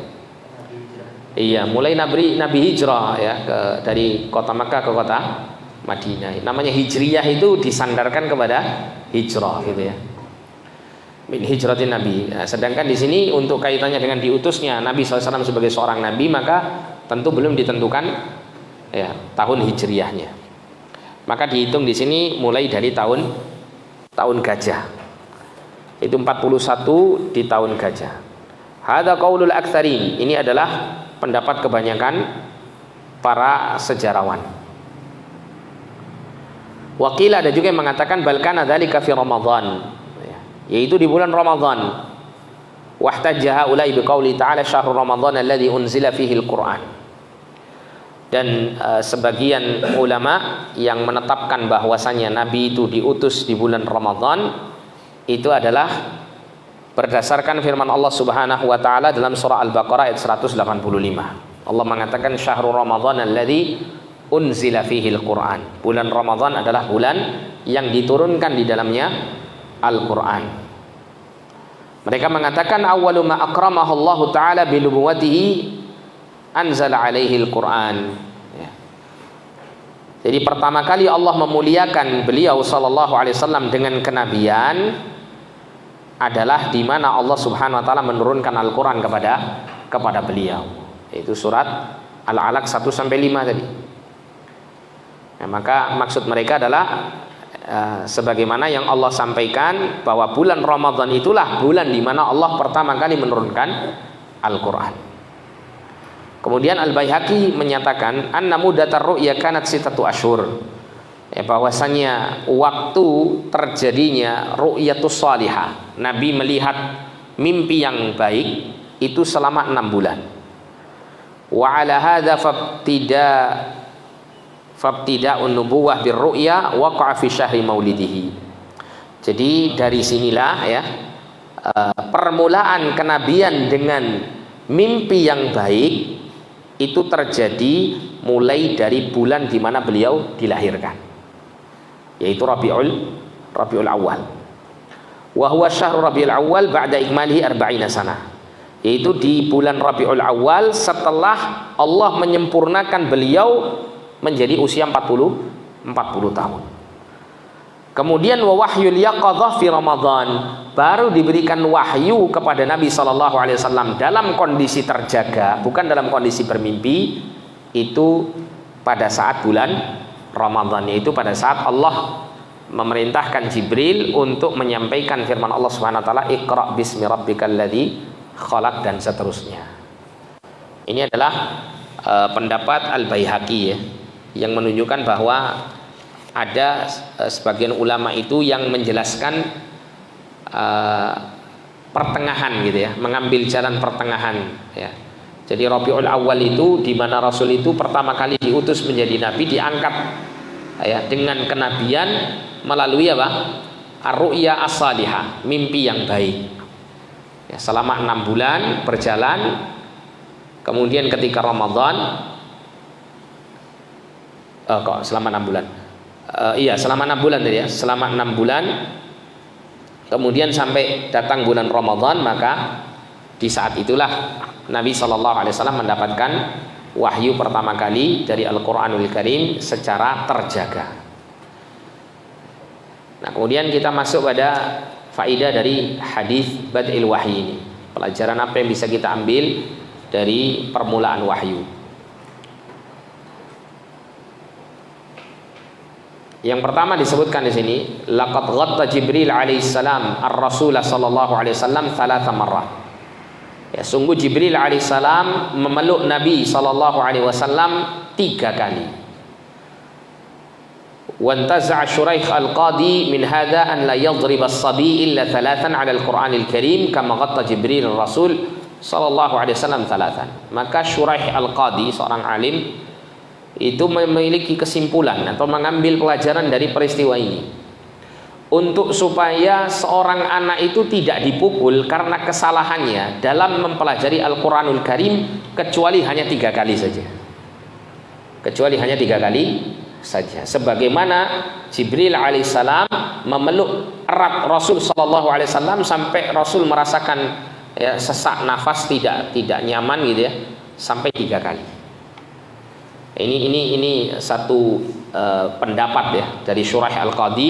Iya, mulai Nabi hijrah ya dari kota Makkah ke kota Madinah. Namanya Hijriyah itu disandarkan kepada hijrah gitu ya. Min hijratin Nabi. Nah, sedangkan di sini untuk kaitannya dengan diutusnya Nabi SAW sebagai seorang Nabi, maka tentu belum ditentukan ya tahun hijriyahnya. Maka dihitung di sini mulai dari tahun gajah. Itu 41 di tahun gajah. Hadza qaulul aktsarin. Ini adalah pendapat kebanyakan para sejarawan. Wakil ada juga yang mengatakan balkana dzalika fi Ramadan, yaitu di bulan Ramadan. Wahtajja haula'i biqauli ta'ala syahrul Ramadan alladzi unzila fihi al-Qur'an. Dan sebagian ulama yang menetapkan bahwasanya Nabi itu diutus di bulan Ramadan itu adalah berdasarkan firman Allah Subhanahu wa taala dalam surah Al-Baqarah ayat 185. Allah mengatakan syahrul Ramadan alladzi unzila fihi al-Qur'an. Bulan Ramadan adalah bulan yang diturunkan di dalamnya Al-Qur'an. Mereka mengatakan awwalu ma akramahu Allah taala bi nubuwwatihi anzala alaihi al-Qur'an. Ya. Jadi pertama kali Allah memuliakan beliau sallallahu alaihi wasallam dengan kenabian adalah di mana Allah Subhanahu wa taala menurunkan Al-Qur'an kepada beliau. Itu surat Al-Alaq 1 sampai 5 tadi. Nah, maka maksud mereka adalah sebagaimana yang Allah sampaikan bahwa bulan Ramadan itulah bulan di mana Allah pertama kali menurunkan Al-Qur'an. Kemudian Al-Baihaqi menyatakan anna muddatar ru'ya kanat sitatu asyhur. Bahwasanya waktu terjadinya ru'yatus salihah, Nabi melihat mimpi yang baik itu selama 6 bulan. Wa ala hadza fabtida'un nubuwah birru'ya waqa'a fi syahri maulidihi. Jadi dari sinilah ya permulaan kenabian dengan mimpi yang baik itu terjadi mulai dari bulan di mana beliau dilahirkan, yaitu Rabiul Awal. Wa huwa syahrul Rabiul Awal ba'da ikmalihi 40 sanah. Yaitu di bulan Rabiul Awal setelah Allah menyempurnakan beliau menjadi usia 40 tahun. Kemudian wa wahyul yaqadzah fi Ramadan, baru diberikan wahyu kepada Nabi sallallahu alaihi wasallam dalam kondisi terjaga, bukan dalam kondisi bermimpi, itu pada saat bulan Ramadan, yaitu pada saat Allah memerintahkan Jibril untuk menyampaikan firman Allah Subhanahu wa taala Iqra bismi rabbikal ladzi khalaq dan seterusnya. Ini adalah pendapat Al-Baihaqi ya, yang menunjukkan bahwa ada sebagian ulama itu yang menjelaskan pertengahan gitu ya, mengambil jalan pertengahan ya. Jadi Rabiul Awal itu di mana Rasul itu pertama kali diutus menjadi nabi, diangkat ya dengan kenabian melalui apa? Ar-ru'ya as-salihah, mimpi yang baik. Ya, selama 6 bulan berjalan, kemudian ketika Ramadan selama 6 bulan. Selama 6 bulan tadi ya, selama 6 bulan. Kemudian sampai datang bulan Ramadan, maka di saat itulah Nabi SAW mendapatkan wahyu pertama kali dari Al-Quranul Karim secara terjaga. Nah, kemudian kita masuk pada faidah dari hadis Bad'il Wahyi ini. Pelajaran apa yang bisa kita ambil dari permulaan wahyu? Yang pertama disebutkan di sini, laqad ghatta Jibril alaihissalam ar-Rasul sallallahu alaihi wasallam 3 marrah. Ya, sungguh Jibril alaihissalam memeluk Nabi sallallahu alaihi wasallam 3 kali. Wantaza'a Shuraih al-Qadi min hadha an la yadrib as-sabi illa 3 ala al-Qur'an al-Karim kama ghatta Jibril ar-Rasul sallallahu alaihi wasallam 3. Maka Shuraih al-Qadi, seorang alim, itu memiliki kesimpulan atau mengambil pelajaran dari peristiwa ini, untuk supaya seorang anak itu tidak dipukul karena kesalahannya dalam mempelajari Al-Quranul Karim kecuali hanya 3 kali saja. Kecuali hanya 3 kali saja. Sebagaimana Jibril alaihissalam memeluk erat Rasul sallallahu alaihi wasallam sampai Rasul merasakan ya, sesak nafas tidak nyaman gitu ya, sampai 3 kali. Ini satu pendapat ya dari Shuraih al-Qadi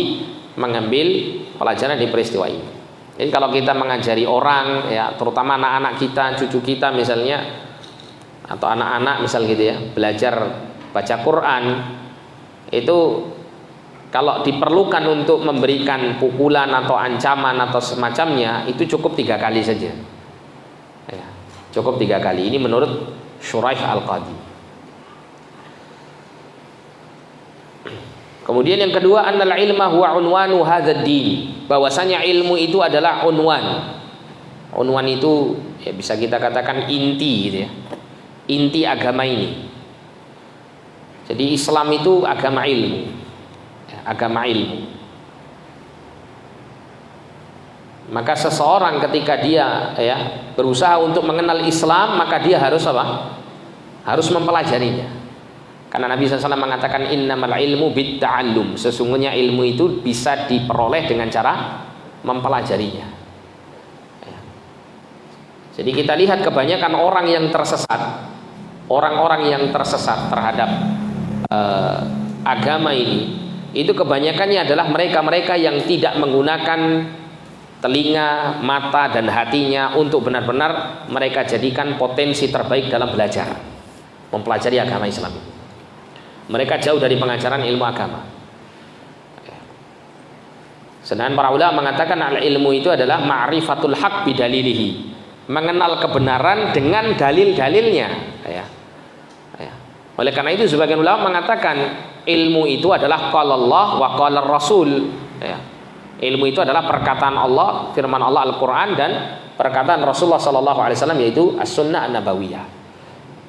mengambil pelajaran di peristiwa ini. Jadi kalau kita mengajari orang ya, terutama anak-anak kita, cucu kita misalnya, atau anak-anak misal gitu ya, belajar baca Quran, itu Kalau diperlukan untuk memberikan pukulan atau ancaman atau semacamnya, itu cukup 3 kali saja. Ya, cukup 3 kali. Ini menurut Shuraih Al-Qadi. Kemudian yang kedua, annal ilma huwa unwanu hadzal din. Bahwasanya ilmu itu adalah unwan. Unwan itu ya bisa kita katakan inti gitu ya. Inti agama ini. Jadi Islam itu agama ilmu. Agama ilmu. Maka seseorang ketika dia ya berusaha untuk mengenal Islam, maka dia harus apa? Harus mempelajarinya. Karena Nabi SAW mengatakan innamal ilmu bitta'allum. Sesungguhnya ilmu itu bisa diperoleh dengan cara mempelajarinya. Ya. Jadi kita lihat kebanyakan orang yang tersesat, orang-orang yang tersesat terhadap agama ini, itu kebanyakannya adalah mereka-mereka yang tidak menggunakan telinga, mata, dan hatinya untuk benar-benar mereka jadikan potensi terbaik dalam belajar, mempelajari agama Islam. Mereka jauh dari pengajaran ilmu agama. Sedangkan para ulama mengatakan al-ilmu itu adalah ma'rifatul haq bidalilihi, mengenal kebenaran dengan dalil-dalilnya. Ya. Oleh karena itu sebagian ulama mengatakan ilmu itu adalah qala Allah wa qala Rasul. Ya. Ilmu itu adalah perkataan Allah, firman Allah Al-Quran, dan perkataan Rasulullah SAW, yaitu as-sunnah an-nabawiyah.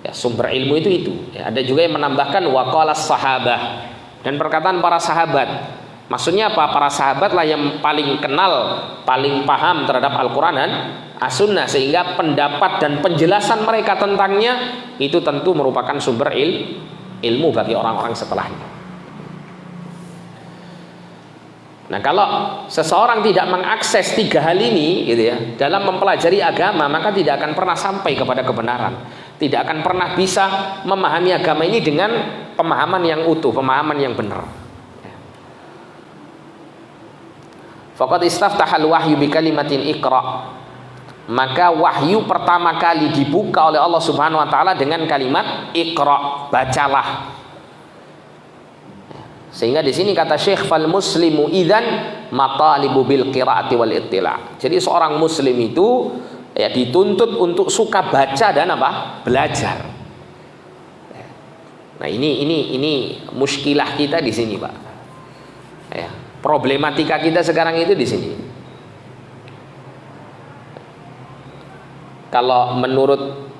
Ya, sumber ilmu itu. Ya, ada juga yang menambahkan wa qala sahabah, dan perkataan para sahabat. Maksudnya apa? Para sahabat lah yang paling kenal, paling paham terhadap Al-Quran dan as-sunnah, sehingga pendapat dan penjelasan mereka tentangnya itu tentu merupakan sumber ilmu bagi orang-orang setelahnya. Nah, kalau seseorang tidak mengakses 3 hal ini gitu ya, dalam mempelajari agama, maka tidak akan pernah sampai kepada kebenaran. Tidak akan pernah bisa memahami agama ini dengan pemahaman yang utuh, pemahaman yang benar. Faqad istaftahal wahyu bi kalimatin iqra. Maka wahyu pertama kali dibuka oleh Allah Subhanahu wa taala dengan kalimat iqra, bacalah. Sehingga di sini kata Syekh, fal muslimu idzan matalibu bil qiraati wal ittila. Jadi seorang muslim itu ya dituntut untuk suka baca dan apa? Belajar. Nah, ini muskilah kita di sini, Pak. Ya, problematika kita sekarang itu di sini. Kalau menurut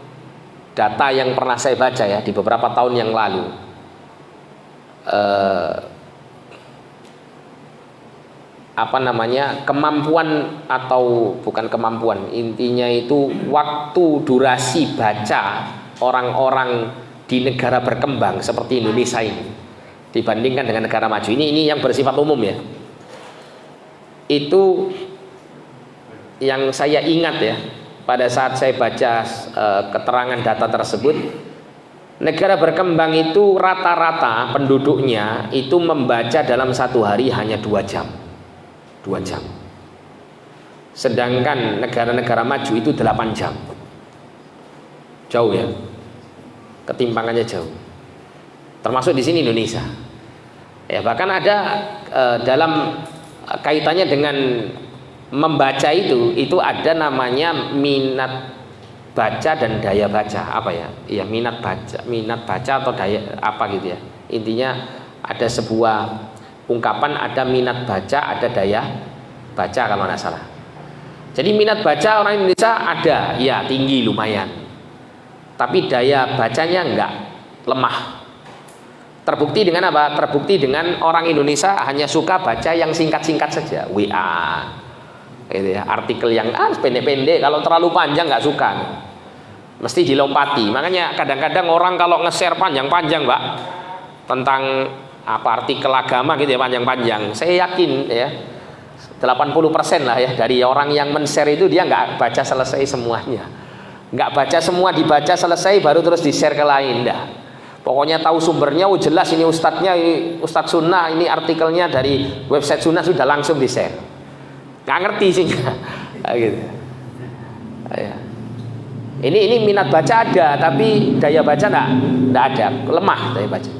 data yang pernah saya baca ya di beberapa tahun yang lalu, kemampuan, atau bukan kemampuan, intinya itu waktu durasi baca orang-orang di negara berkembang seperti Indonesia ini dibandingkan dengan negara maju, ini yang bersifat umum ya, itu yang saya ingat ya pada saat saya baca keterangan data tersebut. Negara berkembang itu rata-rata penduduknya itu membaca dalam 1 hari hanya 2 jam. 2 jam. Sedangkan negara-negara maju itu 8 jam. Jauh ya. Ketimpangannya jauh. Termasuk di sini Indonesia. Ya, bahkan ada dalam kaitannya dengan membaca itu ada namanya minat baca dan daya baca, apa ya? Iya, minat baca atau daya apa gitu ya. Intinya ada sebuah ungkapan, ada minat baca, ada daya baca kalau nggak salah. Jadi minat baca orang Indonesia ada, ya tinggi lumayan. Tapi daya bacanya enggak, lemah. Terbukti dengan apa? Terbukti dengan orang Indonesia hanya suka baca yang singkat-singkat saja, WA. Gitu ya, artikel yang pendek-pendek, kalau terlalu panjang nggak suka, mesti dilompati. Makanya kadang-kadang orang kalau nge-share panjang-panjang, Pak, tentang apa artikel agama gitu ya, panjang-panjang, saya yakin ya 80% lah ya dari orang yang men-share itu dia nggak baca selesai semuanya, nggak baca semua, dibaca selesai baru terus di-share ke lain. Dah, pokoknya tahu sumbernya, jelas ini ustadznya, ini ustadz sunnah, ini artikelnya dari website sunnah, sudah langsung di-share. Nggak ngerti sih gitu. Ya. Ini minat baca ada, tapi daya baca enggak ada, lemah daya baca.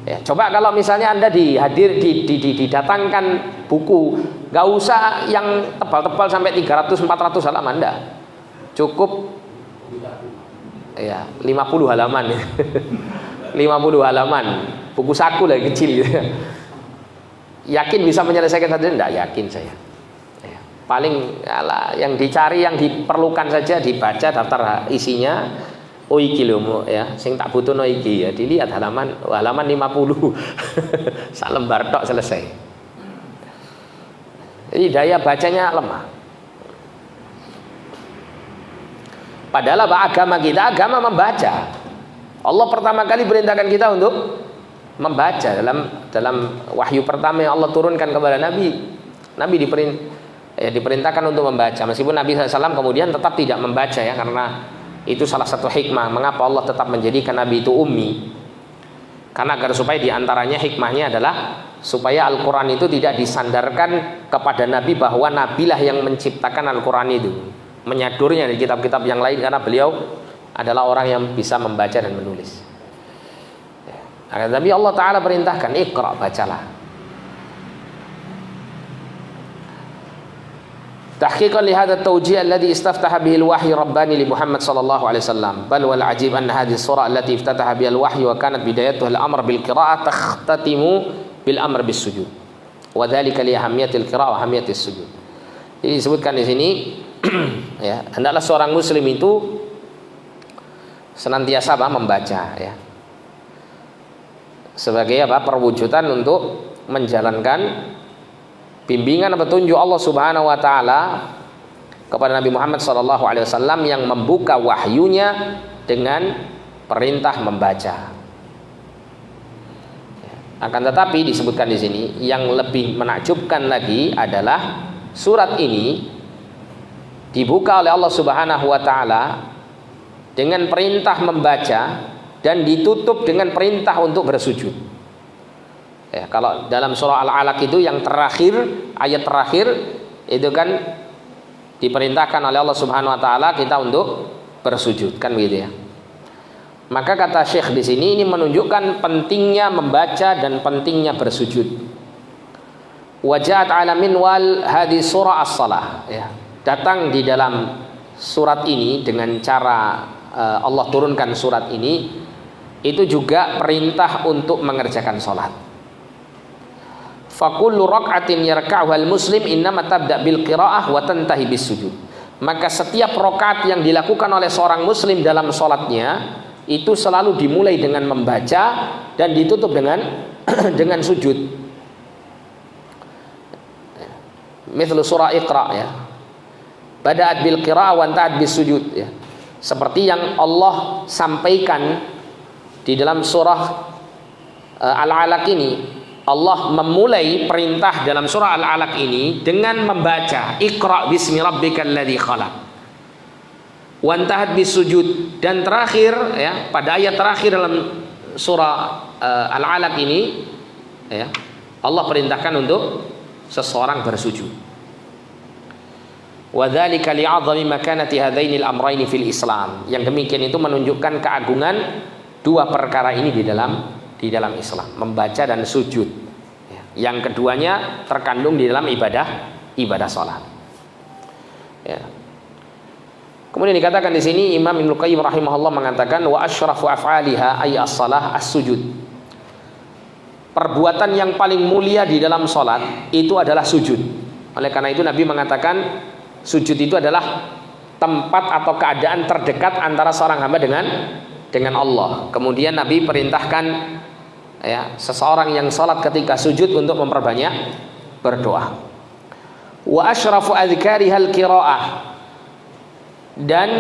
Ya, coba kalau misalnya Anda didatangkan buku, nggak usah yang tebal-tebal sampai 300-400 halaman, Anda cukup ya 50 halaman. 50 halaman buku saku lah kecil gitu. Yakin bisa menyelesaikan satu? Enggak yakin saya. Ya, paling yang dicari, yang diperlukan saja dibaca daftar isinya. Oh iki lho ya, sing tak butuh no iki ya, dilihat halaman 50. Sak lembar tok selesai. Jadi daya bacanya lemah. Padahal apa agama kita? Agama membaca. Allah pertama kali perintahkan kita untuk membaca dalam wahyu pertama yang Allah turunkan kepada Nabi. Nabi diperintahkan untuk membaca. Meskipun Nabi SAW kemudian tetap tidak membaca ya, karena itu salah satu hikmah mengapa Allah tetap menjadikan Nabi itu ummi. Karena agar supaya diantaranya hikmahnya adalah supaya Al-Quran itu tidak disandarkan kepada Nabi bahwa Nabilah yang menciptakan Al-Quran itu, menyadurnya dari kitab-kitab yang lain, karena beliau adalah orang yang bisa membaca dan menulis. Tapi Allah Ta'ala perintahkan, Iqra, bacalah. Tahqiqan li hadha at-tawjih alladhi istaftaha bihi al-wahyi rabbani li Muhammad sallallahu alaihi wasallam. Bal wal ajib anna hadhihi surah allati iftataha biha al-wahyi wa kanat bidayatuha al-amr bil qira'ah takhtatimu bil amr bis sujud. Wa dhalika li ahammiyatil qira'ah wa ahamiyatis sujud. Jadi disebutkan di sini ya, hendaklah seorang muslim itu senantiasa membaca ya. Sebagai apa? Perwujudan untuk menjalankan bimbingan petunjuk Allah Subhanahu wa taala kepada Nabi Muhammad sallallahu alaihi wasallam yang membuka wahyunya dengan perintah membaca. Akan tetapi disebutkan di sini yang lebih menakjubkan lagi adalah surat ini dibuka oleh Allah Subhanahu wa taala dengan perintah membaca dan ditutup dengan perintah untuk bersujud. Ya, kalau dalam surah Al-Alaq itu yang terakhir, ayat terakhir itu kan diperintahkan oleh Allah Subhanahu wa taala kita untuk bersujud, kan begitu ya. Maka kata Syekh di sini ini menunjukkan pentingnya membaca dan pentingnya bersujud. Wajat alamin wal hadis surah as-salah ya. Datang di dalam surat ini dengan cara Allah turunkan surat ini itu juga perintah untuk mengerjakan salat. Fakullu rak'atin yarka'uha al-muslim innama tabda' bil qira'ah wa tantahi bis sujud. Maka setiap rakaat yang dilakukan oleh seorang muslim dalam salatnya itu selalu dimulai dengan membaca dan ditutup dengan dengan sujud. Mithlu surah Iqra ya. Bada'at bil qira'ah wa intahat bis sujud ya. Seperti yang Allah sampaikan di dalam surah Al-Alaq ini. Allah memulai perintah dalam surah Al-Alaq ini dengan membaca Iqra bismi rabbikal ladzi khalaq. Wa intahat bisujud, dan terakhir ya, pada ayat terakhir dalam surah Al-Alaq ini ya, Allah perintahkan untuk seseorang bersujud. Wa dzalika li'azami makanati hadainil amrayni fil Islam. Yang demikian itu menunjukkan keagungan dua perkara ini di dalam Islam, membaca dan sujud. Yang keduanya terkandung di dalam ibadah salat. Ya. Kemudian dikatakan di sini Imam Ibnu Qayyim rahimahullah mengatakan wa asyrafu af'aliha ay as-salah as-sujud. Perbuatan yang paling mulia di dalam salat itu adalah sujud. Oleh karena itu Nabi mengatakan sujud itu adalah tempat atau keadaan terdekat antara seorang hamba dengan Allah. Kemudian Nabi perintahkan ya, seseorang yang salat ketika sujud untuk memperbanyak berdoa. Wa asyrafu adzkarihal qiraah, dan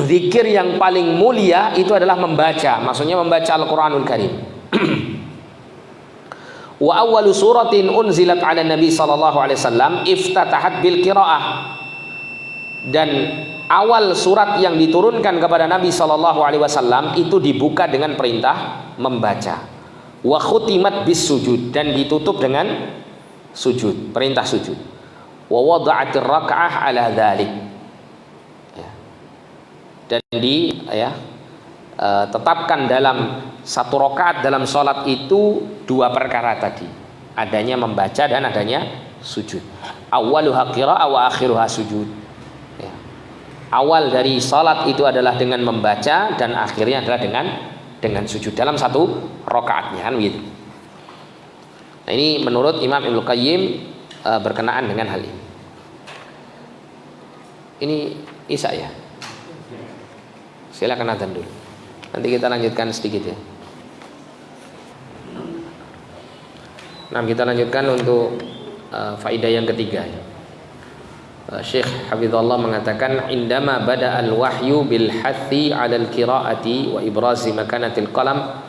zikir yang paling mulia itu adalah membaca, maksudnya membaca Al-Qur'anul Karim. Wa awwalu suratin unzilat 'ala Nabi sallallahu alaihi wasallam iftatahat bil qiraah, dan awal surat yang diturunkan kepada Nabi sallallahu alaihi wasallam itu dibuka dengan perintah membaca. Wa khutimat bis sujud, dan ditutup dengan sujud, perintah sujud. Wa wada'atir rak'ah ala dzalik. Ya. Dan tetapkan dalam satu rakaat dalam sholat itu dua perkara tadi, adanya membaca dan adanya sujud. Awwaluha qira'ah wa akhiruha sujud. Ya. Awal dari sholat itu adalah dengan membaca dan akhirnya adalah dengan sujud dalam satu rakaatnya, kan begitu. Nah, ini menurut Imam Ibnu Qayyim berkenaan dengan hal ini. Ini Isa ya. Silakan adzan dulu. Nanti kita lanjutkan sedikit ya. Nah, kita lanjutkan untuk faedah yang ketiga. Syekh Hafizahullah mengatakan, indama bada al-wahyu bil hathi 'ala al-qira'ati wa ibrazi makanatil qalam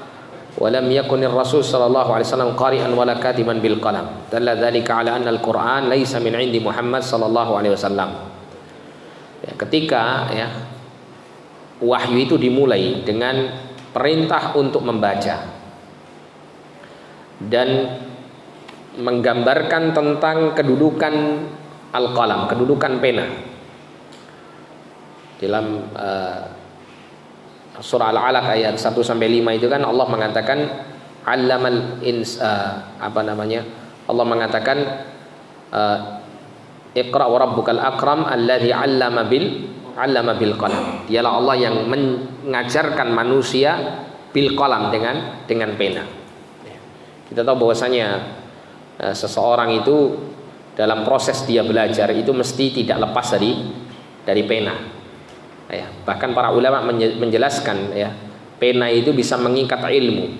wa lam yakun ar-rasul sallallahu alaihi wasallam qari'an wala katiban bil qalam. Dalla dzalika 'ala anna al-Qur'an laysa min 'indi Muhammad sallallahu alaihi wasallam. Ya, ketika ya wahyu itu dimulai dengan perintah untuk membaca dan menggambarkan tentang kedudukan al-qalam, kedudukan pena. Dalam surah Al-Alaq ayat 1 sampai 5 itu kan Allah mengatakan allamal Allah mengatakan Iqra wa rabbukal akram alladzi 'allama bil qalam. Dialah Allah yang mengajarkan manusia bil qalam dengan pena. Kita tahu bahwasanya seseorang itu dalam proses dia belajar itu mesti tidak lepas dari pena. Ya, bahkan para ulama menjelaskan ya, pena itu bisa mengikat ilmu.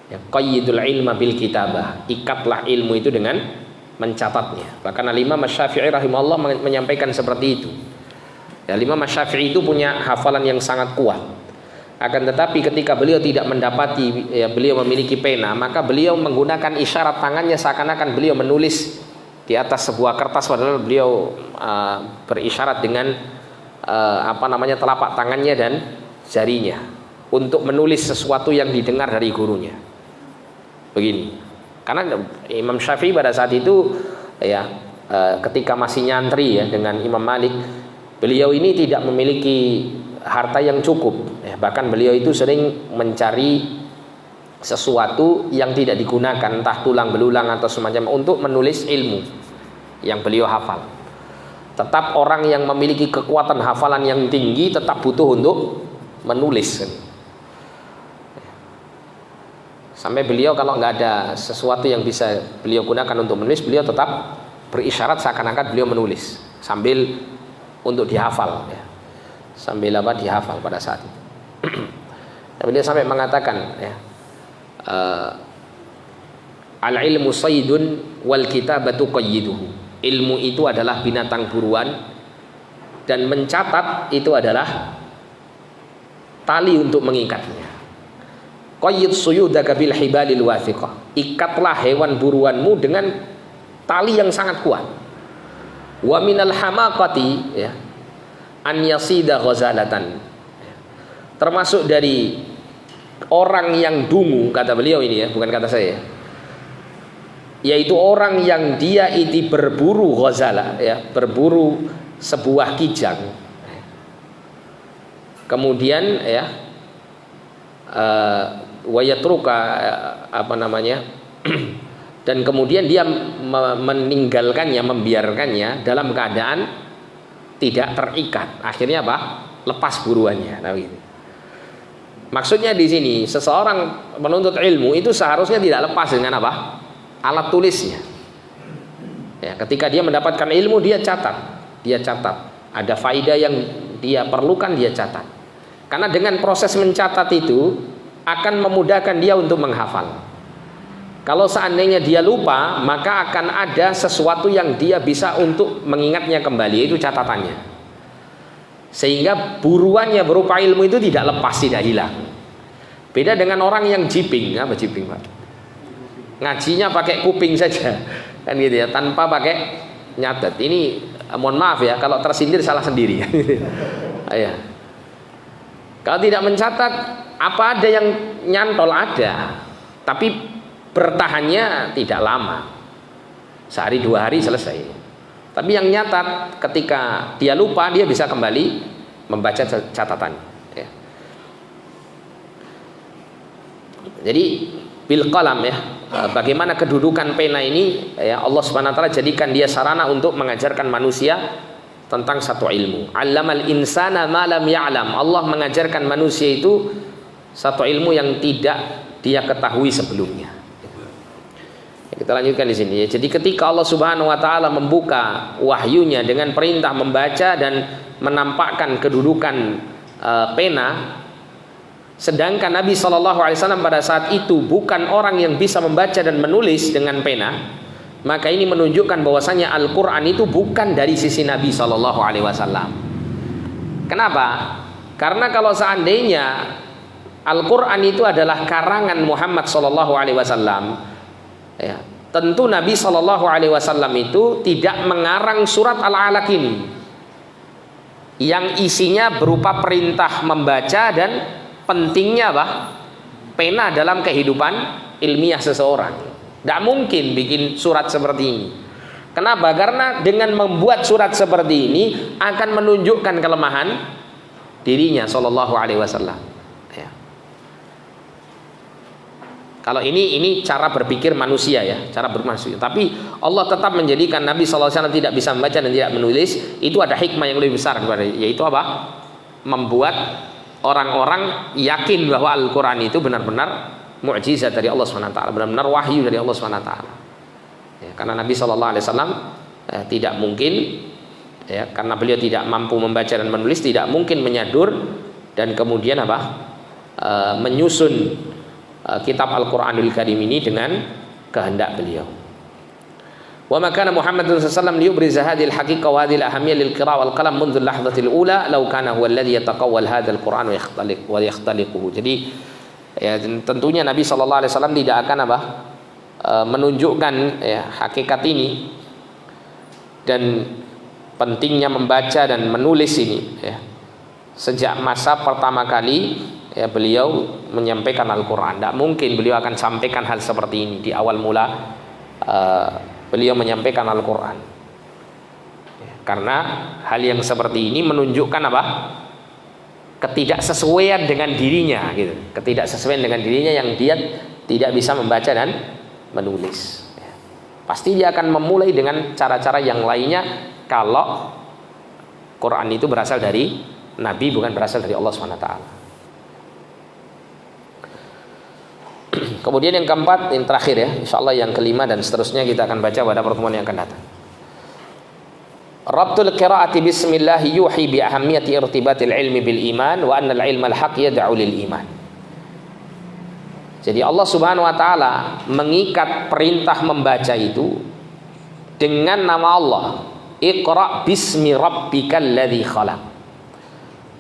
Ya, qayyidul ilma bil kitabah. Ikatlah ilmu itu dengan mencatatnya. Bahkan Al-Imam Asy-Syafi'i rahimahullah menyampaikan seperti itu. Ya, Imam Asy-Syafi'i itu punya hafalan yang sangat kuat. Akan tetapi ketika beliau tidak mendapati ya, beliau memiliki pena, maka beliau menggunakan isyarat tangannya seakan-akan beliau menulis di atas sebuah kertas, padahal beliau berisyarat dengan telapak tangannya dan jarinya untuk menulis sesuatu yang didengar dari gurunya. Begini. Karena Imam Syafi'i pada saat itu ya ketika masih nyantri ya dengan Imam Malik, beliau ini tidak memiliki harta yang cukup ya, bahkan beliau itu sering mencari sesuatu yang tidak digunakan, entah tulang belulang atau semacam, untuk menulis ilmu yang beliau hafal. Tetap orang yang memiliki kekuatan hafalan yang tinggi tetap butuh untuk menulis. Sampai beliau kalau nggak ada sesuatu yang bisa beliau gunakan untuk menulis, beliau tetap berisyarat seakan-akan beliau menulis sambil untuk dihafal ya. Sambil dihafal pada saat itu. Beliau sampai mengatakan ya, al-ilmu saydun wal kitabatu qayyiduhu. Ilmu itu adalah binatang buruan dan mencatat itu adalah tali untuk mengikatnya. Qayyid suyudaka bil hibalil wathiqah. Ikatlah hewan buruanmu dengan tali yang sangat kuat. Wa minal hamaqati ya, an yasida ghazalatan. Termasuk dari orang yang dungu, kata beliau ini ya, bukan kata saya, yaitu orang yang dia itu berburu ghazala ya, berburu sebuah kijang, kemudian ya wayatruka dan kemudian dia meninggalkannya, membiarkannya dalam keadaan tidak terikat, akhirnya lepas buruannya. Nah, gitu. Maksudnya di sini seseorang menuntut ilmu itu seharusnya tidak lepas dengan alat tulisnya. Ya, ketika dia mendapatkan ilmu dia catat. Ada faidah yang dia perlukan dia catat. Karena dengan proses mencatat itu akan memudahkan dia untuk menghafal. Kalau seandainya dia lupa, maka akan ada sesuatu yang dia bisa untuk mengingatnya kembali, itu catatannya. Sehingga buruannya berupa ilmu itu tidak lepas, tidak hilang. Beda dengan orang yang jiping. Apa jiping, Pak? Ngajinya pakai kuping saja, kan gitu ya, tanpa pakai nyatet. Ini mohon maaf ya, kalau tersindir salah sendiri. Ya. Kalau tidak mencatat, apa ada yang nyantol ada, tapi bertahannya tidak lama, sehari 2 hari selesai. Tapi yang nyatat ketika dia lupa dia bisa kembali membaca catatan. Ya. Jadi bil qalam ya, bagaimana kedudukan pena ini ya, Allah Subhanahu wa taala jadikan dia sarana untuk mengajarkan manusia tentang satu ilmu. 'Allamal insana ma lam ya'lam. Allah mengajarkan manusia itu satu ilmu yang tidak dia ketahui sebelumnya. Kita lanjutkan di sini ya. Jadi ketika Allah Subhanahu wa taala membuka wahyunya dengan perintah membaca dan menampakkan kedudukan pena, sedangkan Nabi SAW pada saat itu bukan orang yang bisa membaca dan menulis dengan pena, maka ini menunjukkan bahwasanya Al-Qur'an itu bukan dari sisi Nabi SAW. Kenapa? Karena kalau seandainya Al-Qur'an itu adalah karangan Muhammad SAW, ya, tentu Nabi SAW itu tidak mengarang surat Al-Alaq ini yang isinya berupa perintah membaca dan pentingnya apa? Pena dalam kehidupan ilmiah seseorang. Tidak mungkin bikin surat seperti ini. Kenapa? Karena dengan membuat surat seperti ini akan menunjukkan kelemahan dirinya Shallallahu Alaihi Wasallam. Kalau ini cara berpikir manusia ya, cara bermanusia. Tapi Allah tetap menjadikan Nabi SAW tidak bisa membaca dan tidak menulis. Itu ada hikmah yang lebih besar daripada, yaitu apa? Membuat orang-orang yakin bahwa Al-Quran itu benar-benar mukjizat dari Allah SWT, benar-benar wahyu dari Allah SWT. Ya, karena Nabi SAW tidak mungkin, ya, karena beliau tidak mampu membaca dan menulis, tidak mungkin menyadur dan kemudian apa? Menyusun kitab Al-Quranul Karim ini dengan kehendak beliau. Wa ma kana Muhammadun sallallahu alaihi wasallam liyubriza hadhihi al-haqiqah wa hadhihi al-ahammiyah lil-qira'a wal qalam منذ اللحظة الأولى law kana huwa alladhi yataqawwal hadha al-Qur'an wa yakhtaliquhu. Jadi ya, tentunya Nabi sallallahu alaihi wasallam tidak akan apa? Menunjukkan ya, hakikat ini dan pentingnya membaca dan menulis ini ya, sejak masa pertama kali ya, beliau menyampaikan Al-Quran. Tidak mungkin beliau akan sampaikan hal seperti ini di awal mula beliau menyampaikan Al-Quran ya, karena hal yang seperti ini menunjukkan apa? Ketidaksesuaian dengan dirinya gitu. Ketidaksesuaian dengan dirinya yang dia tidak bisa membaca dan menulis ya. Pasti dia akan memulai dengan cara-cara yang lainnya kalau Quran itu berasal dari Nabi, bukan berasal dari Allah SWT. Kemudian yang keempat, yang terakhir ya, insyaallah yang kelima dan seterusnya kita akan baca pada pertemuan yang akan datang. Rabtul qiraati bismillah yuhi bi ahammiyati irtibatil ilmi bil iman wa anna al ilma al haq yad'u lil iman. Jadi Allah Subhanahu wa taala mengikat perintah membaca itu dengan nama Allah. Iqra bismi rabbikal ladzi khalaq.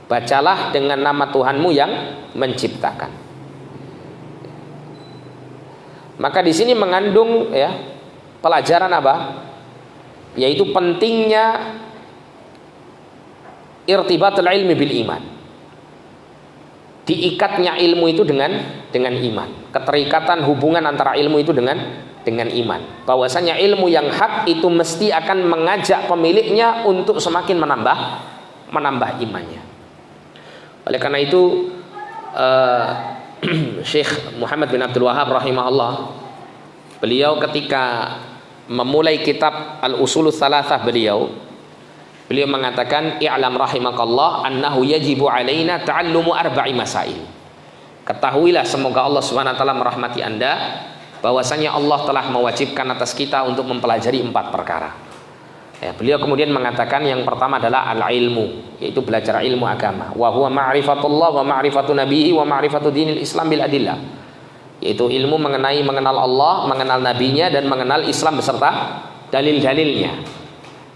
Bacalah dengan nama Tuhanmu yang menciptakan. Maka di sini mengandung ya pelajaran apa? Yaitu pentingnya irtibatul ilmi bil iman. Diikatnya ilmu itu dengan iman. Keterikatan hubungan antara ilmu itu dengan iman. Bahwasanya ilmu yang hak itu mesti akan mengajak pemiliknya untuk semakin menambah imannya. Oleh karena itu Syekh Muhammad bin Abdul Wahhab rahimahullah, beliau ketika memulai kitab Al-Usulus Tsalatsah beliau mengatakan i'lam rahimakallah annahu yajibu alaina ta'allumu arba'i masail. Ketahuilah semoga Allah Subhanahu wa taala merahmati Anda bahwasanya Allah telah mewajibkan atas kita untuk mempelajari 4 perkara. Ya, beliau kemudian mengatakan yang pertama adalah al-ilmu, yaitu belajar ilmu agama. Wa huwa ma'rifatullah wa ma'rifatu nabiyhi wa ma'rifatu dinil Islam bil adillah. Yaitu ilmu mengenal Allah, mengenal nabinya dan mengenal Islam beserta dalil-dalilnya.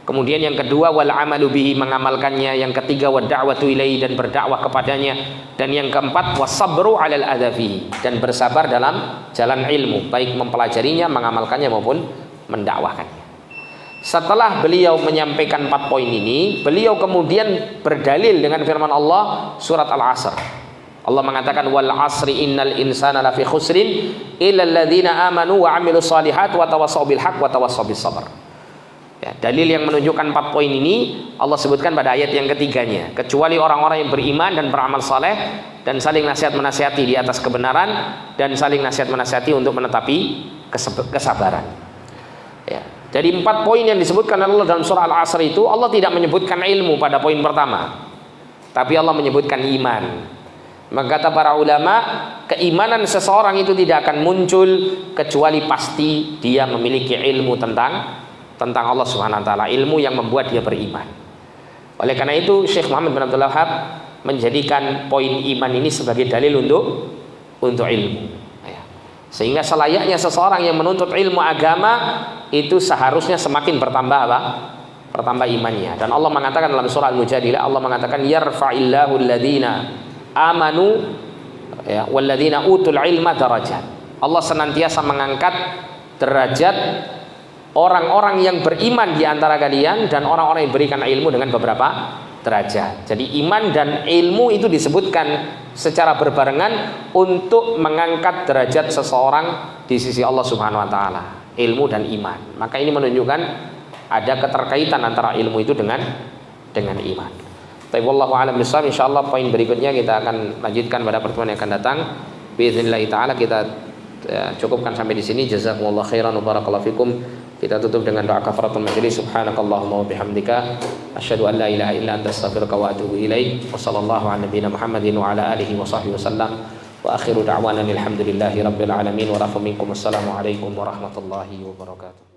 Kemudian yang kedua wal amalu bihi, mengamalkannya. Yang ketiga wad da'watu ilaihi, dan berdakwah kepadanya. Dan yang keempat wasabru 'alal adzafi, dan bersabar dalam jalan ilmu, baik mempelajarinya, mengamalkannya maupun mendakwahkannya. Setelah beliau menyampaikan 4 poin ini, beliau kemudian berdalil dengan firman Allah surat Al-Asr. Allah mengatakan wal 'asri innal insana lafi khusrin illa alladziina aamanu wa 'amilus shalihaati wa tawassaw bil haqq wa tawassaw bis sabr. Ya, dalil yang menunjukkan 4 poin ini Allah sebutkan pada ayat yang ketiganya, kecuali orang-orang yang beriman dan beramal saleh dan saling nasihat menasihati di atas kebenaran dan saling nasihat menasihati untuk menetapi kesabaran. Ya. Jadi 4 poin yang disebutkan Allah dalam surah Al-Asr itu, Allah tidak menyebutkan ilmu pada poin pertama, tapi Allah menyebutkan iman. Maka kata para ulama, keimanan seseorang itu tidak akan muncul kecuali pasti dia memiliki ilmu tentang Allah Subhanahu wa taala, ilmu yang membuat dia beriman. Oleh karena itu Syekh Muhammad bin Abdul Wahhab menjadikan poin iman ini sebagai dalil untuk ilmu. Sehingga selayaknya seseorang yang menuntut ilmu agama itu seharusnya semakin bertambah apa? Bertambah imannya. Dan Allah mengatakan dalam surah Al-Mujadilah, Allah mengatakan yarfa'illahu alladhina amanu walladzina utul ilma darajat. Allah senantiasa mengangkat derajat orang-orang yang beriman di antara kalian dan orang-orang yang berikan ilmu dengan beberapa derajat. Jadi iman dan ilmu itu disebutkan secara berbarengan untuk mengangkat derajat seseorang di sisi Allah Subhanahu wa taala, ilmu dan iman. Maka ini menunjukkan ada keterkaitan antara ilmu itu dengan iman. Tapi wallahu a'lam bishawab. Insyaallah poin berikutnya kita akan lanjutkan pada pertemuan yang akan datang. Biiznillah taala kita cukupkan sampai di sini. Jazakumullahu khairan wa barakallahu fikum. Kita tutup dengan doa kafaratul majlis. Subhanakallahumma wa bihamdika asyhadu an la ilaha illa anta astaghfiruka wa atubu ilaik. Wa sallallahu ala nabiyyina Muhammadin wa ala alihi wa sahbihi wasallam. Wa akhiru da'wana alhamdulillahi rabbil alamin wa rafa minkum. Assalamu alaikum warahmatullahi wabarakatuh.